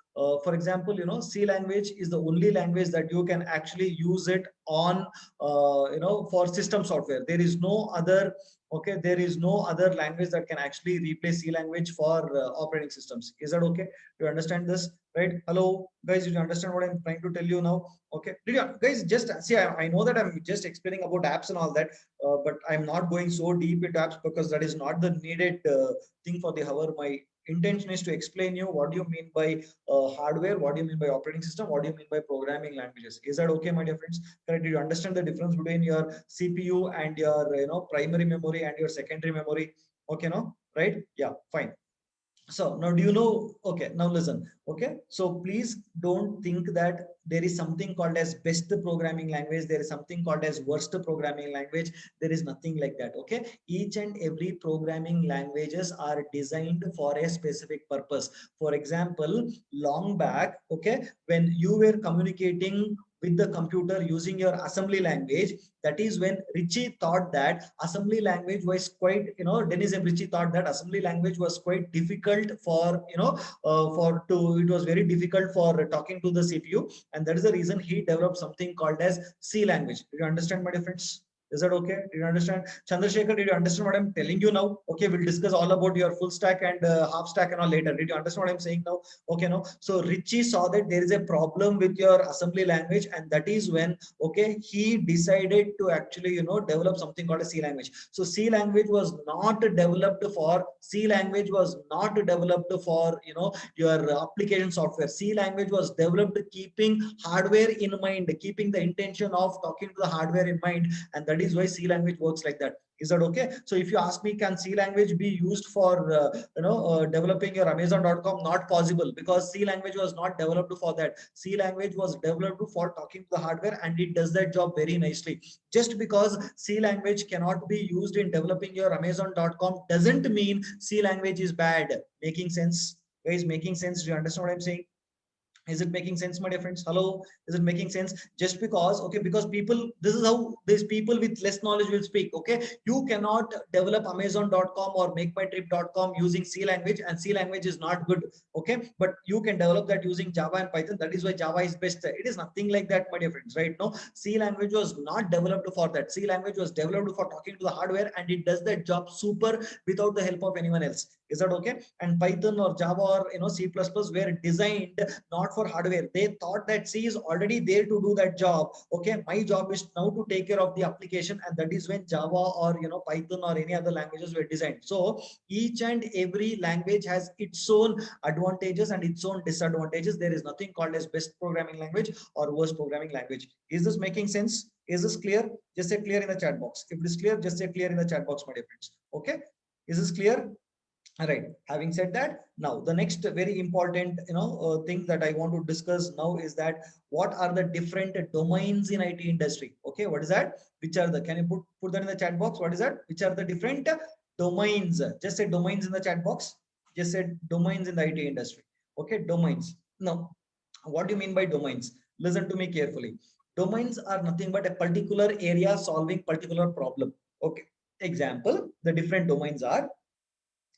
for example, C language is the only language that you can actually use it on for system software. There is no other language that can actually replace C language for operating systems. Is that okay? Do you understand this? Right? Hello, guys, did you understand what I'm trying to tell you now? Okay, did you guys just see? I know that I'm just explaining about apps and all that, but I'm not going so deep into apps because that is not the needed thing for the hour. My intention is to explain you what do you mean by hardware, what do you mean by operating system, what do you mean by programming languages. Is that okay, my dear friends? Correct? Do you understand the difference between your CPU and your primary memory and your secondary memory? Okay, no? Right? Yeah, fine. So now do you know? Okay, now listen. Okay, so please don't think that there is something called as best programming language. There is something called as worst programming language. There is nothing like that. Okay, each and every programming languages are designed for a specific purpose. For example, long back, okay, when you were communicating with the computer using your assembly language, that is when Ritchie thought that assembly language was quite, Dennis M. Ritchie thought that assembly language was quite difficult for, it was very difficult for talking to the CPU. And that is the reason he developed something called as C language. Do you understand, my dear friends? Is that okay? Did you understand? Chandrasekhar, did you understand what I'm telling you now? Okay, we'll discuss all about your full stack and half stack and all later. Did you understand what I'm saying now? Okay, no. So Ritchie saw that there is a problem with your assembly language, and that is when, okay, he decided to actually, develop something called a C language. So C language was not developed for your application software. C language was developed keeping hardware in mind, keeping the intention of talking to the hardware in mind, and that That is why C language works like that. Is that okay? So if you ask me, can C language be used for developing your Amazon.com? Not possible, because C language was not developed for that. C language was developed for talking to the hardware, and it does that job very nicely. Just because C language cannot be used in developing your Amazon.com doesn't mean C language is bad. Making sense? Guys, making sense? Do you understand what I'm saying? Is it making sense, my dear friends? Hello, is it making sense? Just because, okay, because people, this is how these people with less knowledge will speak. Okay, you cannot develop Amazon.com or MakeMyTrip.com using C language, and C language is not good. Okay, but you can develop that using Java and Python. That is why Java is best. It is nothing like that, my dear friends, right? No, C language was not developed for that. C language was developed for talking to the hardware, and it does that job super without the help of anyone else. Is that okay? And Python or Java or C++ were designed not for hardware. They thought that C is already there to do that job. Okay, my job is now to take care of the application, and that is when Java or Python or any other languages were designed. So each and every language has its own advantages and its own disadvantages. There is nothing called as best programming language or worst programming language. Is this making sense? Is this clear? Just say clear in the chat box. If it is clear, just say clear in the chat box, my dear friends. Okay, is this clear? All right, having said that, now the next very important thing that I want to discuss now is that what are the different domains in IT industry? Okay, what is that? Which are the, can you put that in the chat box? What is that? Which are the different domains? Just say domains in the chat box. Just say domains in the IT industry. Okay, domains. Now, what do you mean by domains? Listen to me carefully. Domains are nothing but a particular area solving particular problem. Okay, example, the different domains are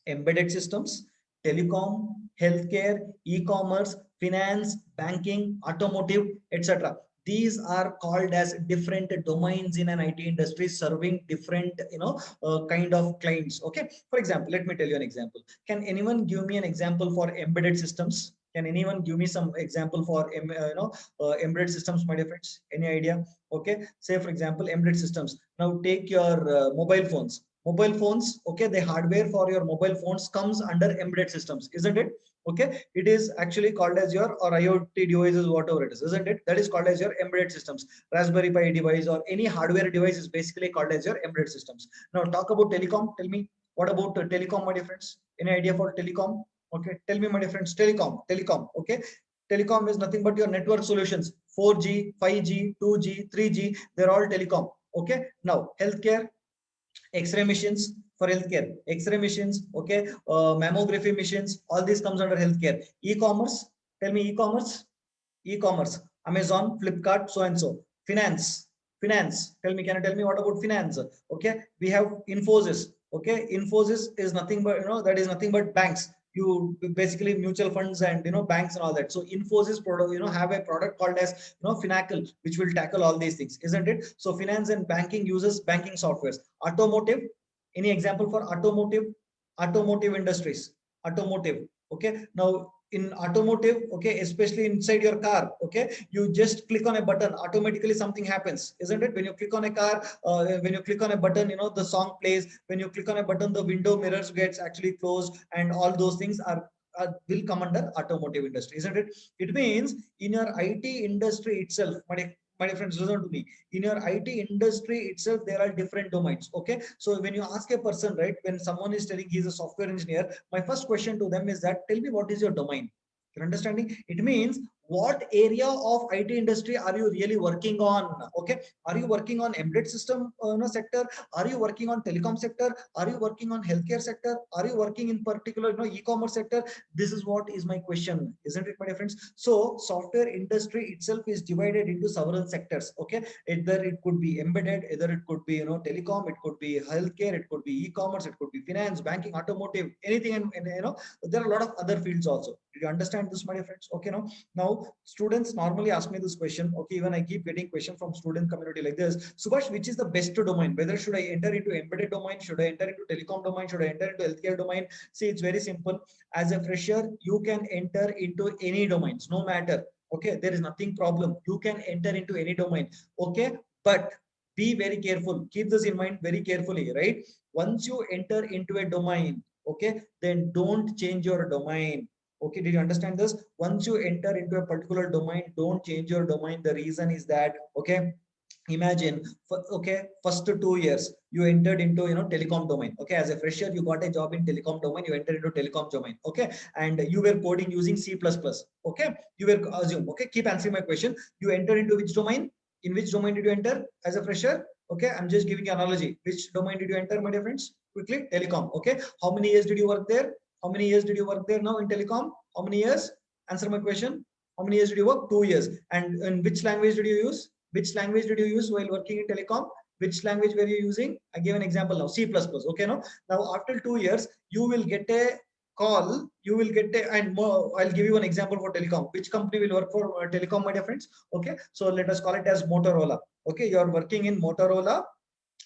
embedded systems, telecom, healthcare, e-commerce, finance, banking, automotive, etc. These are called as different domains in an IT industry, serving different kind of clients. Okay, for example, let me tell you an example. Can anyone give me an example for embedded systems? Can anyone give me some example for embedded systems, my dear friends? Any idea? Okay, say for example, embedded systems. Now take your mobile phones. Mobile phones, okay, the hardware for your mobile phones comes under embedded systems, isn't it? Okay, it is actually called as your, or IoT devices, whatever it is, isn't it? That is called as your embedded systems. Raspberry Pi device or any hardware device is basically called as your embedded systems. Now talk about telecom. Tell me, what about telecom, my dear friends? Any idea for telecom? Okay, tell me, my dear friends. Telecom. Okay, telecom is nothing but your network solutions. 4G, 5G, 2G, 3G, they're all telecom. Okay, now healthcare, X-ray machines for healthcare, X-ray machines, okay, mammography machines, all this comes under healthcare. E-commerce, tell me, e-commerce, Amazon, Flipkart, so and so. Finance, tell me, can you tell me what about finance? Okay, we have Infosys. Okay, Infosys is nothing but that is nothing but banks. You basically mutual funds and banks and all that. So Infosys product have a product called as Finacle, which will tackle all these things, isn't it? So finance and banking uses banking softwares. Automotive, any example for automotive industries? Automotive, okay. Now in automotive, okay, especially inside your car, okay, you just click on a button, automatically something happens, isn't it? When you click on a car, when you click on a button, the song plays. When you click on a button, the window mirrors gets actually closed, and all those things will come under automotive industry, isn't it? It means in your IT industry itself, my friends, listen to me. In your IT industry itself, there are different domains. Okay, so when you ask a person, right, when someone is telling he's a software engineer, my first question to them is that, tell me what is your domain. You're understanding? It means what area of IT industry are you really working on? Okay, are you working on embedded system sector? Are you working on telecom sector? Are you working on healthcare sector? Are you working in particular e-commerce sector? This is what is my question, isn't it, my dear friends? So software industry itself is divided into several sectors. Okay, either it could be embedded, either it could be telecom, it could be healthcare, it could be e-commerce, it could be finance, banking, automotive, anything, and there are a lot of other fields also. Do you understand this, my dear friends? Okay, now students normally ask me this question. Okay, even I keep getting question from student community like this. Subhash, which is the best domain? Whether should I enter into embedded domain? Should I enter into telecom domain? Should I enter into healthcare domain? See, it's very simple. As a fresher, you can enter into any domains, no matter. Okay, there is nothing problem. You can enter into any domain. Okay, but be very careful. Keep this in mind very carefully, right? Once you enter into a domain, okay, then don't change your domain. Okay, did you understand this? Once you enter into a particular domain, don't change your domain. The reason is that, okay, imagine, okay, first 2 years you entered into, you know, telecom domain. Okay, as a fresher you got a job in telecom domain, you entered into telecom domain. Okay, and you were coding using C++. Okay, you were assume, okay, keep answering my question. You entered into which domain? In which domain did you enter as a fresher? Okay, I'm just giving you analogy. Which domain did you enter, my dear friends? Quickly, telecom. Okay, how many years did you work there? How many years did you work there now in telecom? How many years? Answer my question. How many years did you work? 2 years. And in which language did you use? Which language did you use while working in telecom? Which language were you using? I give an example now, C++. Okay, now after 2 years, you will get a call, you will get a, and more, I'll give you an example for telecom. Which company will work for telecom, my dear friends? Okay, so let us call it as Motorola. Okay, you are working in Motorola.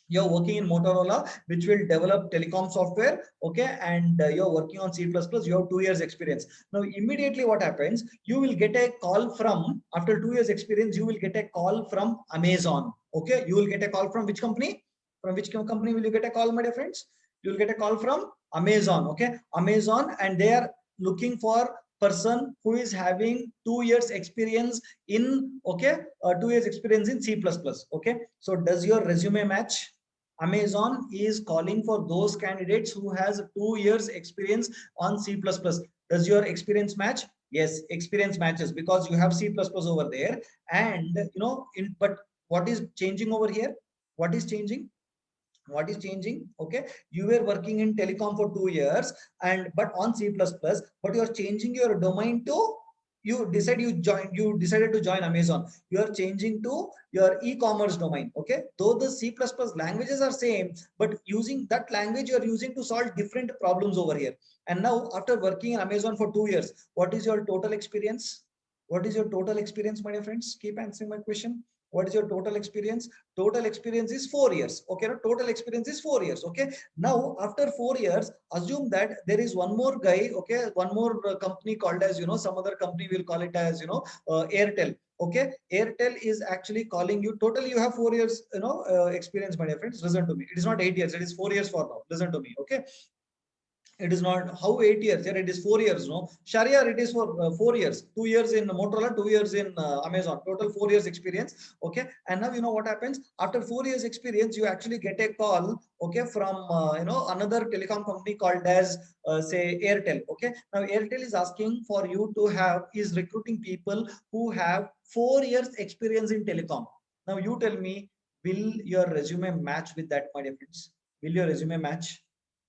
You're working in Motorola, which will develop telecom software. Okay, and you're working on C++. You have 2 years experience. Now immediately what happens, you will get a call from, after 2 years experience, you will get a call from Amazon. Okay, you will get a call from which company? From which company will you get a call, my dear friends? You will get a call from Amazon. Okay, Amazon, and they are looking for person who is having 2 years experience in, okay, 2 years experience in C++. Okay, so does your resume match? Amazon is calling for those candidates who has 2 years experience on C++. Does your experience match? Yes, experience matches because you have C++ over there. And you know, but what is changing over here? What is changing? What is changing? Okay, you were working in telecom for 2 years, and but on C++, but you are changing your domain to, you decided to join Amazon. You are changing to your e-commerce domain. Okay, though the C++ languages are same, but using that language you are using to solve different problems over here. And now after working in Amazon for 2 years, what is your total experience? What is your total experience, my dear friends? Keep answering my question. What is your total experience? Total experience is 4 years. Okay, no, total experience is 4 years. Okay, now after 4 years, assume that there is one more guy. Okay, one more company called as, you know, some other company will call it as, you know, Airtel. Okay, Airtel is actually calling you. Totally you have 4 years, you know, experience, my dear friends. Listen to me, it is not 8 years, it is 4 years for now. Listen to me. Okay, it is not how 8 years, yeah, it is 4 years. No, Sharia, it is for 4 years. 2 years in Motorola, 2 years in Amazon, total 4 years experience. Okay, and now you know what happens after 4 years experience, you actually get a call, okay, from you know, another telecom company called as say Airtel. Okay, now Airtel is asking for you to have, is recruiting people who have 4 years experience in telecom. Now you tell me, will your resume match with that, my dear friends? Will your resume match?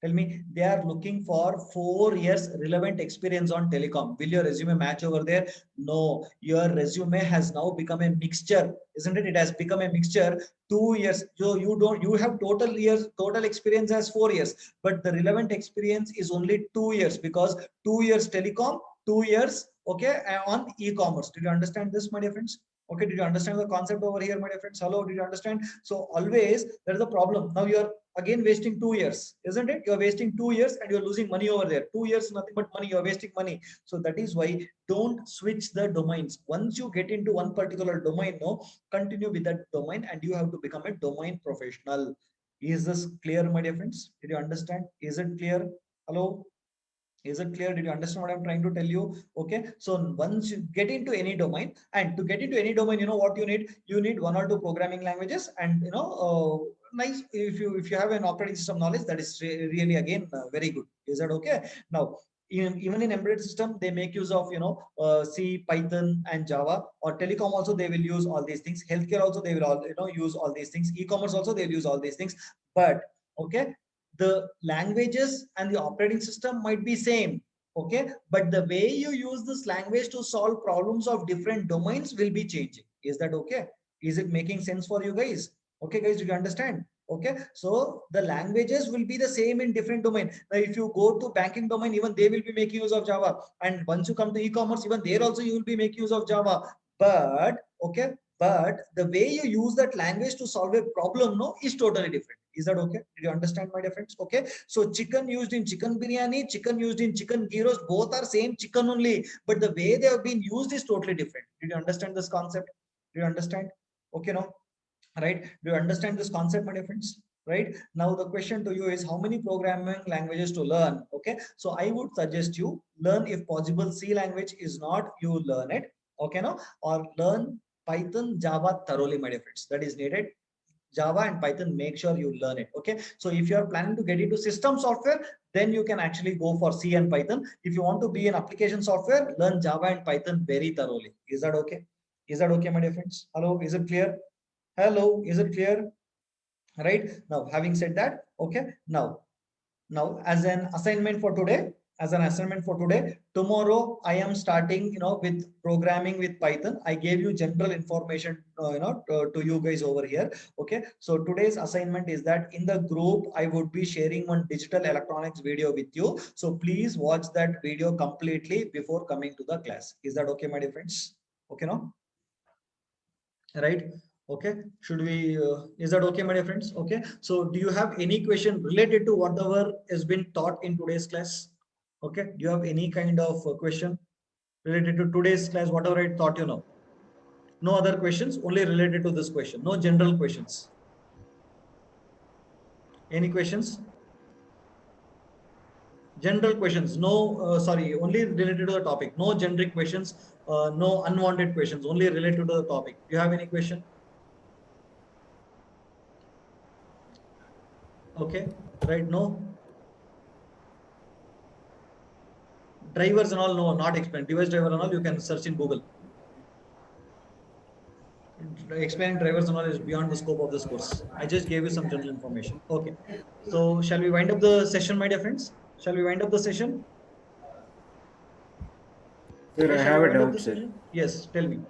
Tell me, they are looking for 4 years relevant experience on telecom. Will your resume match over there? No, your resume has now become a mixture, isn't it? It has become a mixture. 2 years. So you have total years, total experience as 4 years, but the relevant experience is only 2 years because 2 years telecom, 2 years, okay, on e-commerce. Did you understand this, my dear friends? Okay, did you understand the concept over here, my dear friends? Hello, did you understand? So always there is a problem. Now you are again wasting 2 years, isn't it? You're wasting 2 years and you're losing money over there. 2 years, nothing but money, you're wasting money. So that is why don't switch the domains. Once you get into one particular domain, no, continue with that domain and you have to become a domain professional. Is this clear, my dear friends? Did you understand? Is it clear? Hello? Is it clear? Did you understand what I'm trying to tell you? Okay, so once you get into any domain, and to get into any domain, you know what you need? You need one or two programming languages, and you know, nice, if you have an operating system knowledge, that is really again very good. Is that okay? Now even in embedded system, they make use of, you know, C, Python, and Java. Or telecom also they will use all these things. Healthcare also they will all, you know, use all these things. E-commerce also they will use all these things. But okay, the languages and the operating system might be same, okay, but the way you use this language to solve problems of different domains will be changing. Is that okay? Is it making sense for you guys? Okay guys, do you understand? Okay, so the languages will be the same in different domain. Now if you go to banking domain, even they will be making use of Java, and once you come to e-commerce, even there also you will be making use of Java. But okay, but the way you use that language to solve a problem, no, is totally different. Is that okay? Did you understand, my dear friends? Okay, so chicken used in chicken biryani, chicken used in chicken gyros, both are same chicken only, but the way they have been used is totally different. Did you understand this concept? Do you understand? Okay, no, right? Do you understand this concept, my dear friends? Right now the question to you is, how many programming languages to learn? Okay, so I would suggest you learn, if possible, C language. Is not, you learn it, okay, no, or learn Python, Java thoroughly, my dear friends. That is needed. Java and Python, make sure you learn it. Okay. So if you are planning to get into system software, then you can actually go for C and Python. If you want to be in application software, learn Java and Python very thoroughly. Is that okay? Is that okay, my dear friends? Hello, is it clear? Hello, is it clear? Right now, having said that, okay, now as an assignment for today, tomorrow I am starting, with programming with Python. I gave you general information, to you guys over here. Okay. So today's assignment is that in the group, I would be sharing one digital electronics video with you. So please watch that video completely before coming to the class. Is that okay, my dear friends? Okay, no? Right. Okay, should we, is that okay, my dear friends? Okay, so do you have any question related to whatever has been taught in today's class? Okay, do you have any kind of question related to today's class, whatever I taught you now? No other questions, only related to this question, no general questions. Any questions? General questions, no, sorry, only related to the topic, no generic questions, no unwanted questions, only related to the topic. Do you have any question? Okay, right, no. Drivers and all, no, not explained. Device driver and all, you can search in Google. Explaining drivers and all is beyond the scope of this course. I just gave you some general information. Okay. So shall we wind up the session, my dear friends? Shall we wind up the session? Sir, I have a doubt, sir. Yes, tell me.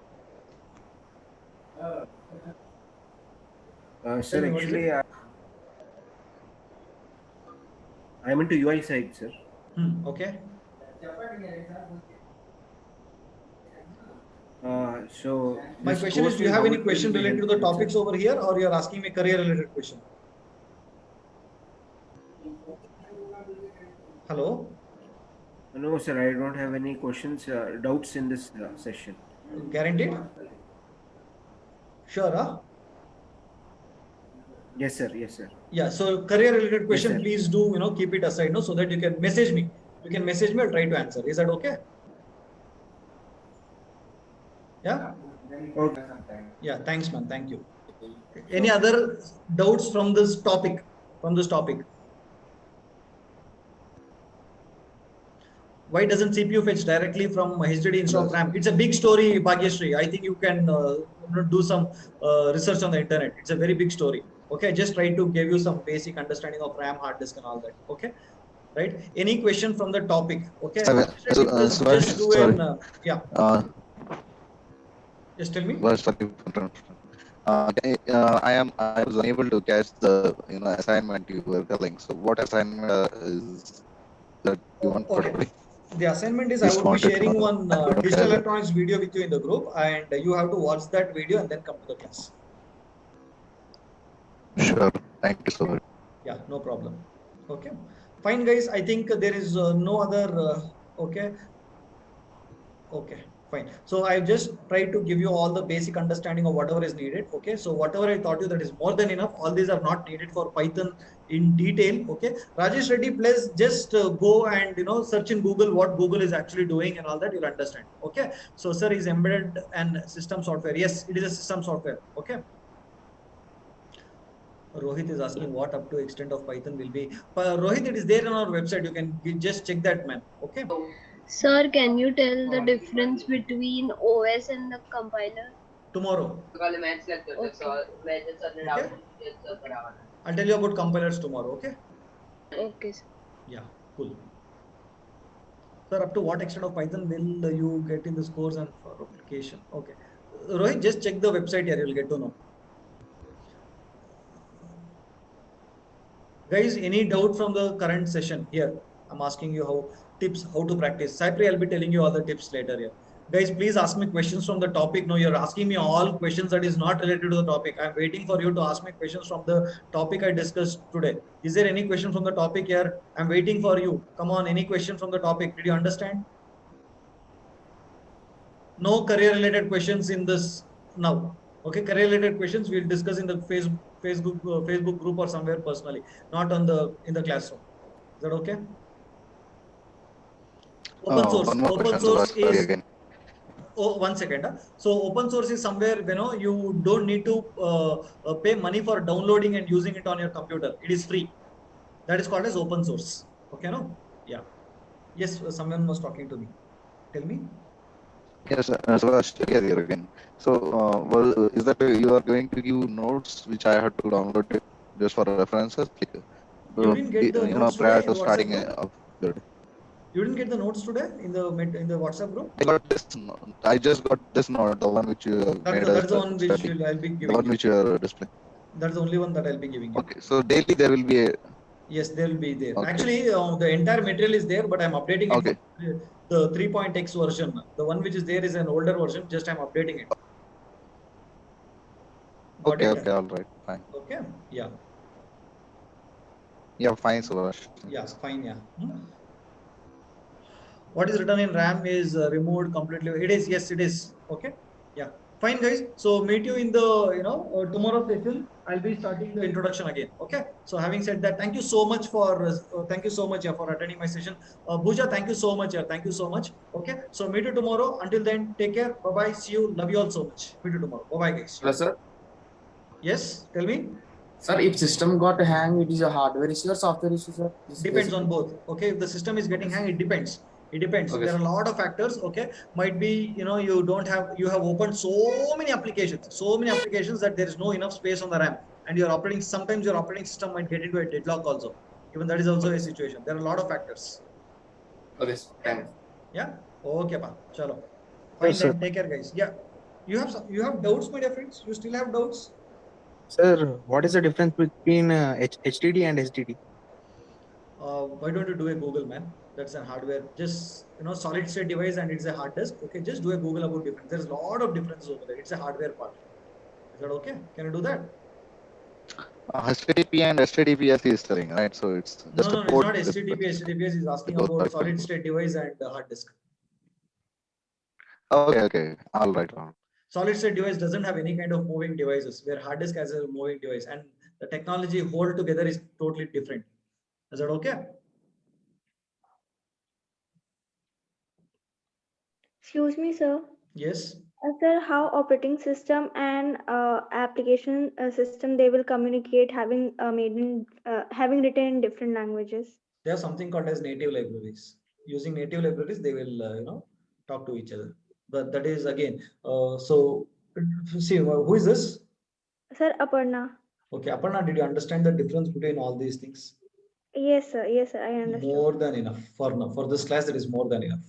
Sir, actually, I'm into UI side, sir. Okay. So my question is, do you have any question related to the topics over here, or you're asking me career related question? Hello? No, sir, I don't have any questions, doubts in this session. Guaranteed? Sure, huh? Yes, sir. Yes, sir. Yeah. So career related question, Yes, please do, keep it aside, so that you can message me. You can message me, I'll try to answer. Is that okay? Yeah. Okay. Yeah. Thanks, man. Thank you. Any other doubts from this topic? Why doesn't CPU fetch directly from HDD instead of RAM? It's a big story, Bhagyashree. I think you can do some research on the internet. It's a very big story. Okay, just try to give you some basic understanding of RAM, hard disk, and all that. Okay, right? Any question from the topic? Okay, just do an yeah. Just tell me. I was unable to catch the assignment you were telling. So what assignment is that you want? Okay. The assignment is, I will be sharing one digital electronics video with you in the group, and you have to watch that video and then come to the class. Sure. Thank you so much. Yeah, no problem. Okay. Fine, guys. I think there is no other. Okay. Okay. Fine. So I just tried to give you all the basic understanding of whatever is needed. Okay. So whatever I taught you, that is more than enough. All these are not needed for Python in detail. Okay. Rajesh Reddy, please just go and search in Google what Google is actually doing and all that. You'll understand. Okay. So sir is embedded and system software. Yes, it is a system software. Okay. Rohit is asking what up to extent of Python will be. Rohit, it is there on our website. You can just check that, man. Okay. Sir, can you tell the difference between OS and the compiler? Tomorrow. Okay. I'll tell you about compilers tomorrow. Okay. Okay, sir. Yeah. Cool. Sir, up to what extent of Python will you get in this course and for application? Okay. Rohit, just check the website here. You'll get to know. Guys, any doubt from the current session here? I'm asking you how to practice. Cypri, I'll be telling you all the tips later here. Guys, please ask me questions from the topic. No, you're asking me all questions that is not related to the topic. I'm waiting for you to ask me questions from the topic I discussed today. Is there any question from the topic here? I'm waiting for you. Come on, any question from the topic? Did you understand? No career related questions in this now. Okay, career related questions we'll discuss in the Facebook group or somewhere personally, not in the classroom. Is that okay? Open source. One more Open question, source sorry is again. Oh, 1 second. So open source is somewhere, you don't need to pay money for downloading and using it on your computer. It is free. That is called as open source. Okay, no? Yeah. Yes, someone was talking to me. Tell me. Yes, so Ashwin here again. So, well, is that you are going to give notes which I have to download it just for references, like, You didn't get the notes prior today in to the WhatsApp starting group? of the You didn't get the notes today in the WhatsApp group? I got this. I just got this note, the one which you have That's made the, us that's the one which study, I'll be the giving one you. which you are displaying. That's the only one that I'll be giving you. Okay, so daily there will be a. Yes, they'll be there. Okay. Actually, the entire material is there, but I'm updating it Okay. for the 3.x version. The one which is there is an older version, just I'm updating it. Got Okay, it? okay, all right, fine. Okay, yeah. Yeah, fine, Suresh. Yeah, fine, yeah. What is written in RAM is removed completely. It is, yes, it is. Okay, yeah, fine, guys. So meet you in the tomorrow session. I'll be starting the introduction again. Okay. So having said that, thank you so much for for attending my session. Bhuja, thank you so much. Thank you so much. Okay. So meet you tomorrow. Until then, take care. Bye bye. See you. Love you all so much. Meet you tomorrow. Bye bye, guys. Hello, sir. Yes. Tell me. Sir, if system got hang, it is a hardware issue or software issue, sir? Depends on both. Okay, if the system is getting hang, it depends. It depends. Okay, There are sir. a lot of factors. Okay, might be you have opened so many applications that there is no enough space on the RAM, and you're operating. Sometimes your operating system might get into a deadlock also. Even that is also a situation. There are a lot of factors. Okay, sir. Thanks. Yeah. Okay, pa. Chalo. Fine then. Take care, guys. Yeah. You have doubts, my dear friends. You still have doubts? Sir, what is the difference between HDD and SDD? Why don't you do a Google, man? That's a hardware, just solid state device, and it's a hard disk. Okay, just do a Google about difference. There's a lot of differences over there. It's a hardware part. Is that okay? Can you do that? HTTP and HTTPS is telling, right? So it's just a No, it's port not difference. HTTP. HTTPS is asking Both about are solid equal. state device and hard disk. Okay, okay, all right, all right. Solid state device doesn't have any kind of moving devices, where hard disk has a moving device, and the technology whole together is totally different. Is that okay? Excuse me, sir. Yes. Sir, how operating system and application system they will communicate having having written in different languages? They have something called as native libraries. Using native libraries, they will talk to each other. But that is again. So see, who is this? Sir, Aparna. Okay, Aparna, did you understand the difference between all these things? Yes, sir. Yes, sir. I understand. More than enough for now. For this class, that is more than enough.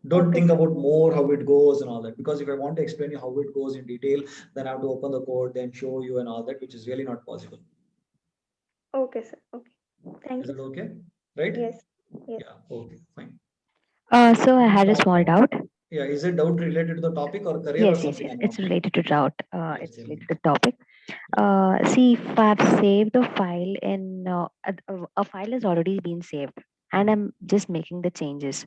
Don't Okay, think sir. about more how it goes and all that, because if I want to explain you how it goes in detail, then I have to open the code, then show you and all that, which is really not possible. Okay, sir. Okay. Thank Is you. it okay? Right? Yes. Yes. Yeah. Okay. Fine. So I had a small doubt. Yeah. Is it doubt related to the topic or career or Yes, yes, something? yes. I'm It's not sure. related to doubt. Yes, It's tell me. related to topic. See, if I've saved a file in a file has already been saved, and I'm just making the changes,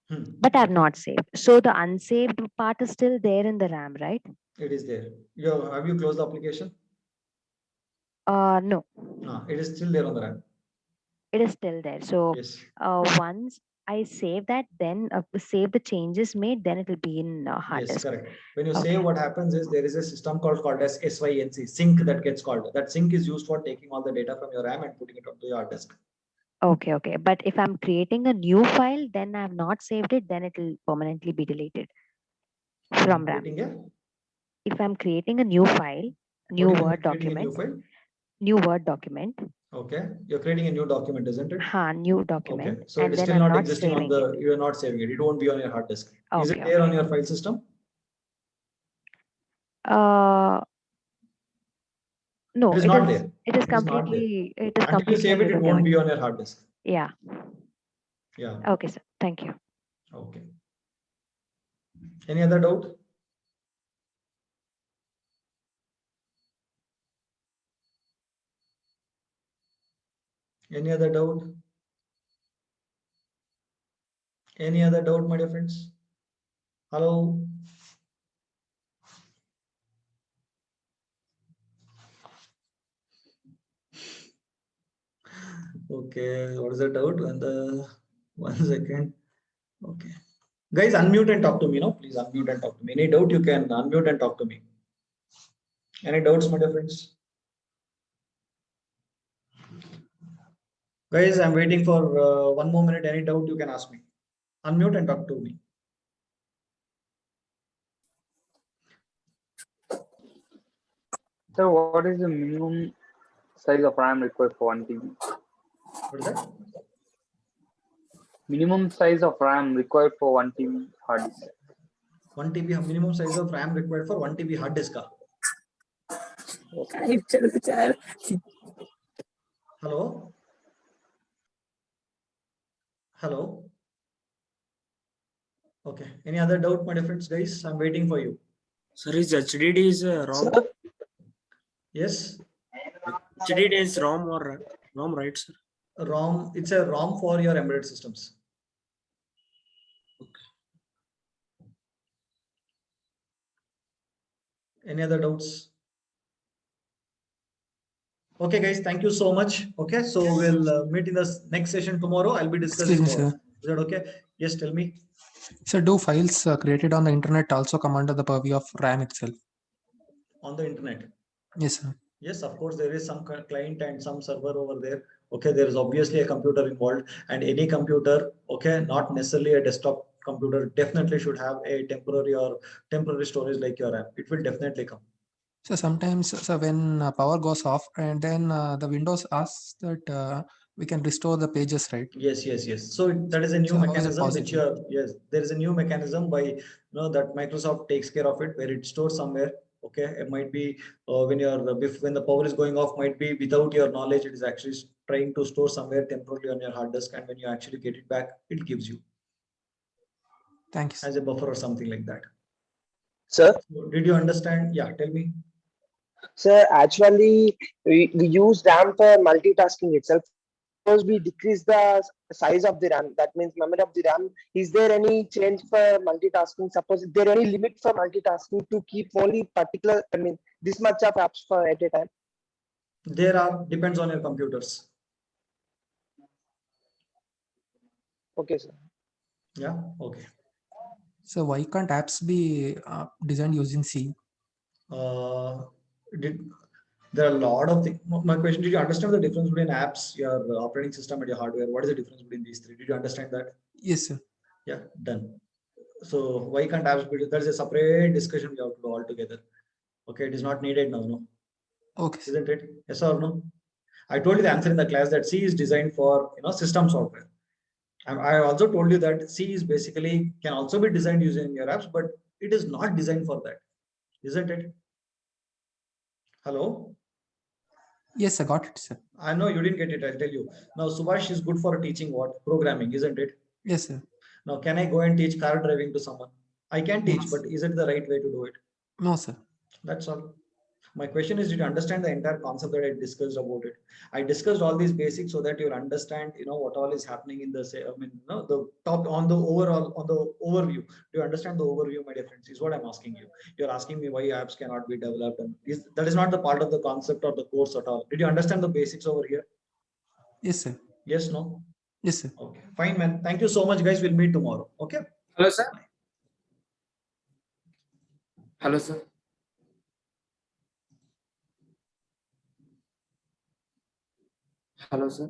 but I've Okay. not saved. So the unsaved part is still there in the RAM, right? It is there. Have you closed the application? No, No, it is still there on the RAM. it is still there. So Yes. once I save that, then save the changes made, then it will be in hard Yes, disk. correct. When you Okay. save, what happens is there is a system called as SYNC, sync, that gets called. That sync is used for taking all the data from your RAM and putting it onto your hard disk. Okay, okay. But if I'm creating a new file, then I have not saved it, then it will permanently be deleted from RAM. Creating a, If I'm creating a new file, new what do you mean Word creating a new document, file? new Word document, Okay, you're creating a new document, isn't it? new Okay, document, so it and is then still I'm not not existing on saving the, it. you are not saving it. It won't be on your hard disk. Is it Okay, there on okay. your file system? No, It is it not is there. it is It is not there. completely it is Until you completely save it, under it the won't be domain. on your hard disk. Yeah. Yeah. Okay, sir. Thank you. Okay. Any other doubt? Any other doubt? Any other doubt, my dear friends? Hello? Okay, what is the doubt? And 1 second. Okay. Guys, unmute and talk to me. No, please unmute and talk to me. Any doubt, you can unmute and talk to me. Any doubts, my dear friends? Guys, I'm waiting for 1 more minute. Any doubt, you can ask me. Unmute and talk to me. Sir, what is the minimum size of RAM required for 1 TB? What is that? Minimum size of RAM required for 1 TB hard disk. 1 TB minimum size of RAM required for 1 TB hard disk. Hello? Hello? Okay. Any other doubt, my dear friends, guys? I'm waiting for you. Sir, is HDD is ROM? Yes? HDD is ROM or ROM, right, sir? ROM, it's a ROM for your embedded systems. Any other doubts? Okay, guys, thank you so much. Okay, so we'll meet in the next session tomorrow. I'll be discussing Excuse me, more. sir. Is that okay? Yes, tell me. So do files created on the internet also come under the purview of RAM itself? On the internet? Yes, sir. Yes, of course, there is some client and some server over there. Okay, there is obviously a computer involved, and any computer, okay, not necessarily a desktop computer, definitely should have a temporary storage like your RAM. It will definitely come. So sometimes, so when power goes off and then the Windows asks that we can restore the pages, right? Yes. So that is a new So how is it mechanism which possible? there is a new mechanism by that Microsoft takes care of it, where it stores somewhere. Okay, it might be when the power is going off, might be without your knowledge, it is actually trying to store somewhere temporarily on your hard disk, and when you actually get it back, it gives you. Thank you, sir. As a buffer or something like that. Sir? So did you understand? Yeah, tell me. Sir, actually, we use RAM for multitasking itself. Suppose we decrease the size of the RAM, that means memory of the RAM. Is there any change for multitasking? Suppose is there any limit for multitasking to keep only particular, this much of apps for at a time? There are, depends on your computers. Okay, sir. Yeah, okay. So why can't apps be designed using C? There are a lot of things. My question, did you understand the difference between apps, your operating system, and your hardware? What is the difference between these three? Did you understand that? Yes, sir. Yeah, done. So why can't apps be? There is a separate discussion we have to do all together. Okay, it is not needed now, no? Okay. Isn't it? Yes or no? I told you the answer in the class that C is designed for system software. I also told you that C is basically can also be designed using your apps, but it is not designed for that, isn't it? Hello? Yes, I got it, sir. I know you didn't get it. I'll tell you. Now, Subhash is good for teaching what? Programming, isn't it? Yes, sir. Now, can I go and teach car driving to someone? I can teach, Yes. but is it the right way to do it? No, sir. That's all. My question is, did you understand the entire concept that I discussed about it? I discussed all these basics so that you understand, what all is happening in the the top on the overall on the overview. Do you understand the overview, my dear friends? Is what I'm asking you. You're asking me why apps cannot be developed, and that is not the part of the concept or the course at all. Did you understand the basics over here? Yes, sir. Yes, no? Yes, sir. Okay, fine, man. Thank you so much, guys. We'll meet tomorrow. Okay. Hello, sir. Hello, sir. Hello, sir.